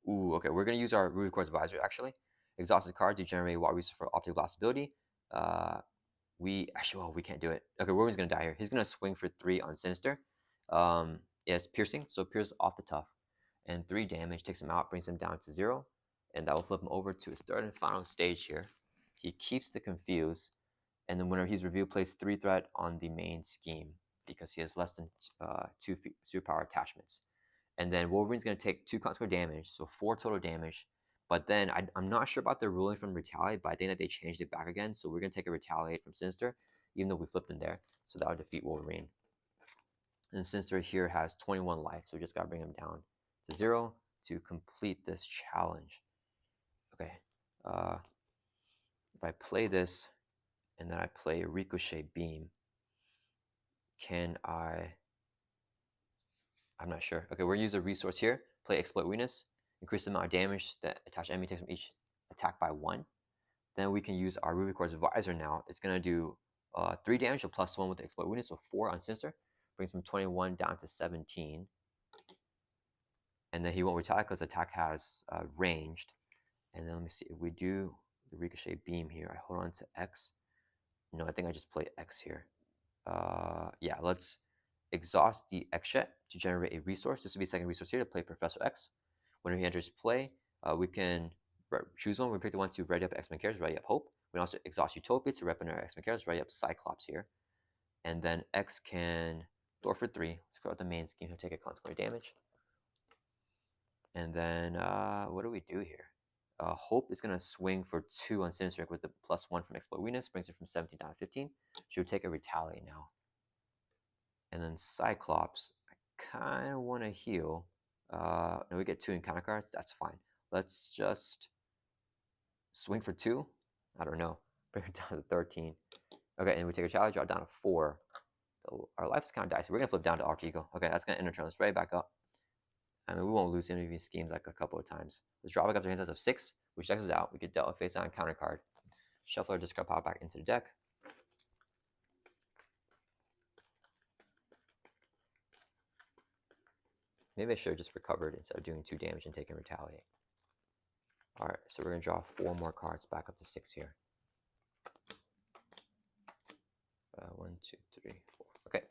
Ooh, okay, we're going to use our Ruby Quartz Visor, actually. Exhausted card to generate wild resource for optical blast ability. We can't do it. Okay, Wolverine's going to die here. He's going to swing for 3 on Sinister. Yes, piercing, so pierce off the tough. and 3 damage, takes him out, brings him down to 0, and that will flip him over to his third and final stage here. He keeps the Confuse, and then whenever he's revealed, plays 3 threat on the main scheme because he has less than 2 superpower attachments. And then Wolverine's going to take 2 constant damage, so 4 total damage. But then I'm not sure about the ruling from Retaliate, but I think that they changed it back again. So we're going to take a Retaliate from Sinister, even though we flipped him there. So that would defeat Wolverine. And Sinister here has 21 life, so we just got to bring him down to 0 to complete this challenge. Okay, if I play this and then I play a Ricochet Beam, can I... I'm not sure. Okay, we're going to use a resource here, play Exploit Weakness, increase the amount of damage that attached enemy takes from each attack by 1. Then we can use our Ruby Quartz Visor now. It's going to do 3 damage, a +1 with the Exploit Weakness, so 4 on Sinister. Brings from 21 down to 17. And then he won't retaliate because the attack has ranged. And then let me see, if we do the Ricochet Beam here, I hold on to X. No, I think I just play X here. Yeah, let's exhaust the X Jet to generate a resource. This will be a second resource here to play Professor X. Whenever he enters play, we can choose one. We pick the one to ready up X-Men characters, ready up Hope. We can also exhaust Utopia to rep in our X-Men characters, ready up Cyclops here. And then X can door for 3. Let's go out the main scheme to take a consequent damage. And then what do we do here? Hope is going to swing for 2 on Sinister with the +1 from Exploit Weakness, brings it from 17 down to 15. She would take a Retaliate now. And then Cyclops, I kind of want to heal. No, we get 2 encounter cards. That's fine. Let's just swing for 2. I don't know. Bring it down to 13. Okay, and we take a challenge, drop down to 4. So our life's kind of dicey. We're going to flip down to Arc Eagle. Okay, that's going to enter turn. Let's ready back up. I mean, we won't lose any of these schemes like a couple of times. Let's draw back up to hand size of 6, which checks us out. We get dealt a face down counter card. Shuffle our discard pile back into the deck. Maybe I should have just recovered instead of doing 2 damage and taking Retaliate. Alright, so we're going to draw 4 more cards back up to 6 here. 1, 2, 3, 4. Okay.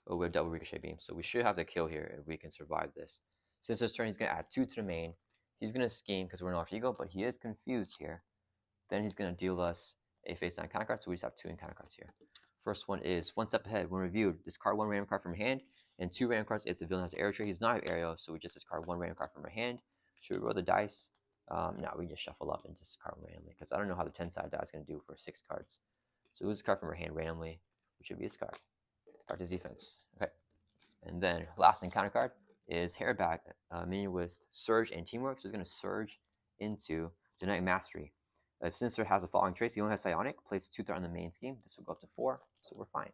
Oh, we have double Ricochet Beam. So we should have the kill here if we can survive this. Since this turn, he's going to add 2 to the main. He's going to scheme because we're in Off Ego, but he is confused here. Then he's going to deal us a face down counter card, so we just have 2 encounter cards here. First one is 1 step ahead. When reviewed, discard 1 random card from your hand and 2 random cards if the villain has aerial trait. He's not an aerial, so we just discard 1 random card from our hand. Should we roll the dice? No, we just shuffle up and discard randomly because I don't know how the 10-sided die is going to do for 6 cards. So we lose a card from our hand randomly, which should be this card. Practice defense. Okay. And then last encounter card is Hairback, minion with Surge and Teamwork. So he's going to Surge into Genetic Mastery. If Sinister has the following traits, he only has Psionic, place 2 threat on the main scheme. This will go up to 4, so we're fine.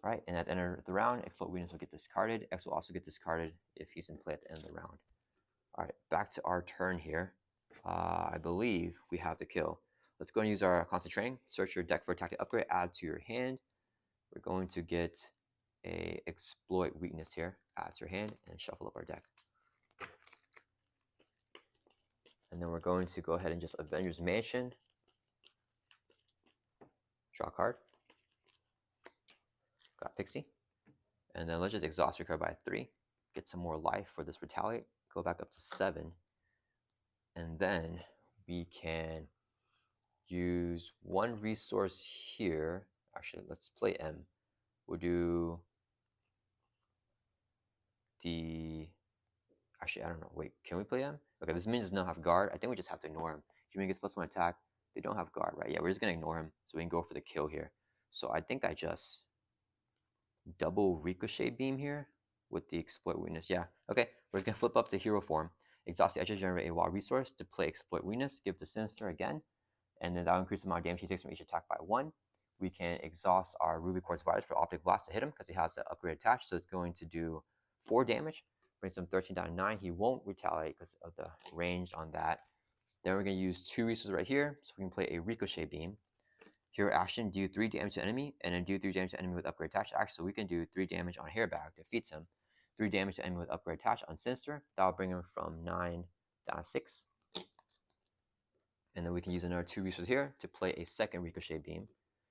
All right, and at the end of the round, Exploit Weakness will get discarded. X will also get discarded if he's in play at the end of the round. All right, back to our turn here. I believe we have the kill. Let's go and use our constant training. Search your deck for a tactic upgrade, add to your hand. We're going to get a Exploit Weakness here, add to your hand, and shuffle up our deck. And then we're going to go ahead and just Avengers Mansion. Draw a card. Got Pixie. And then let's just exhaust your card by 3. Get some more life for this Retaliate. Go back up to 7. And then we can use 1 resource here. Actually, let's play M. We'll do the... Actually, I don't know. Wait, can we play M? Okay, this minion does not have guard. I think we just have to ignore him. Human gets +1 attack. They don't have guard, right? Yeah, we're just going to ignore him so we can go for the kill here. So I think I just double Ricochet Beam here with the Exploit Weakness. Yeah, okay. We're going to flip up to Hero Form. Exhaust the edges, generate a wild resource to play Exploit Weakness. Give to Sinister again. And then that will increase the amount of damage he takes from each attack by 1. We can exhaust our Ruby Quartz Visor for Optic Blast to hit him because he has the upgrade attached. So it's going to do 4 damage. Brings him 13 down to 9. He won't retaliate because of the range on that. Then we're going to use 2 resources right here. So we can play a Ricochet Beam. Hero action, do 3 damage to enemy, and then do 3 damage to enemy with upgrade attached. Actually, so we can do 3 damage on Hairback, defeats him. 3 damage to enemy with upgrade attached on Sinister. That'll bring him from 9 down to 6. And then we can use another 2 resources here to play a second Ricochet Beam.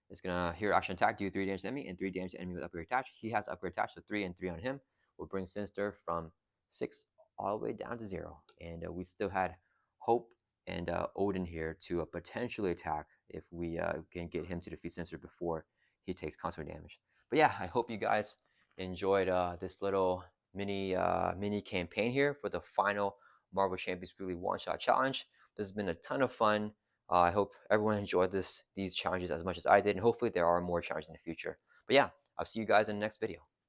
It's going to hero action attack, do 3 damage to enemy, and 3 damage to enemy with upgrade attached. He has upgrade attached, so 3 and 3 on him. Will bring Sinister from 6 all the way down to 0. And we still had Hope and Odin here to potentially attack if we can get him to defeat Sinister before he takes constant damage. But yeah, I hope you guys enjoyed this little mini campaign here for the final Marvel Champions Weekly one-shot challenge. This has been a ton of fun. I hope everyone enjoyed these challenges as much as I did, and hopefully there are more challenges in the future. But yeah, I'll see you guys in the next video.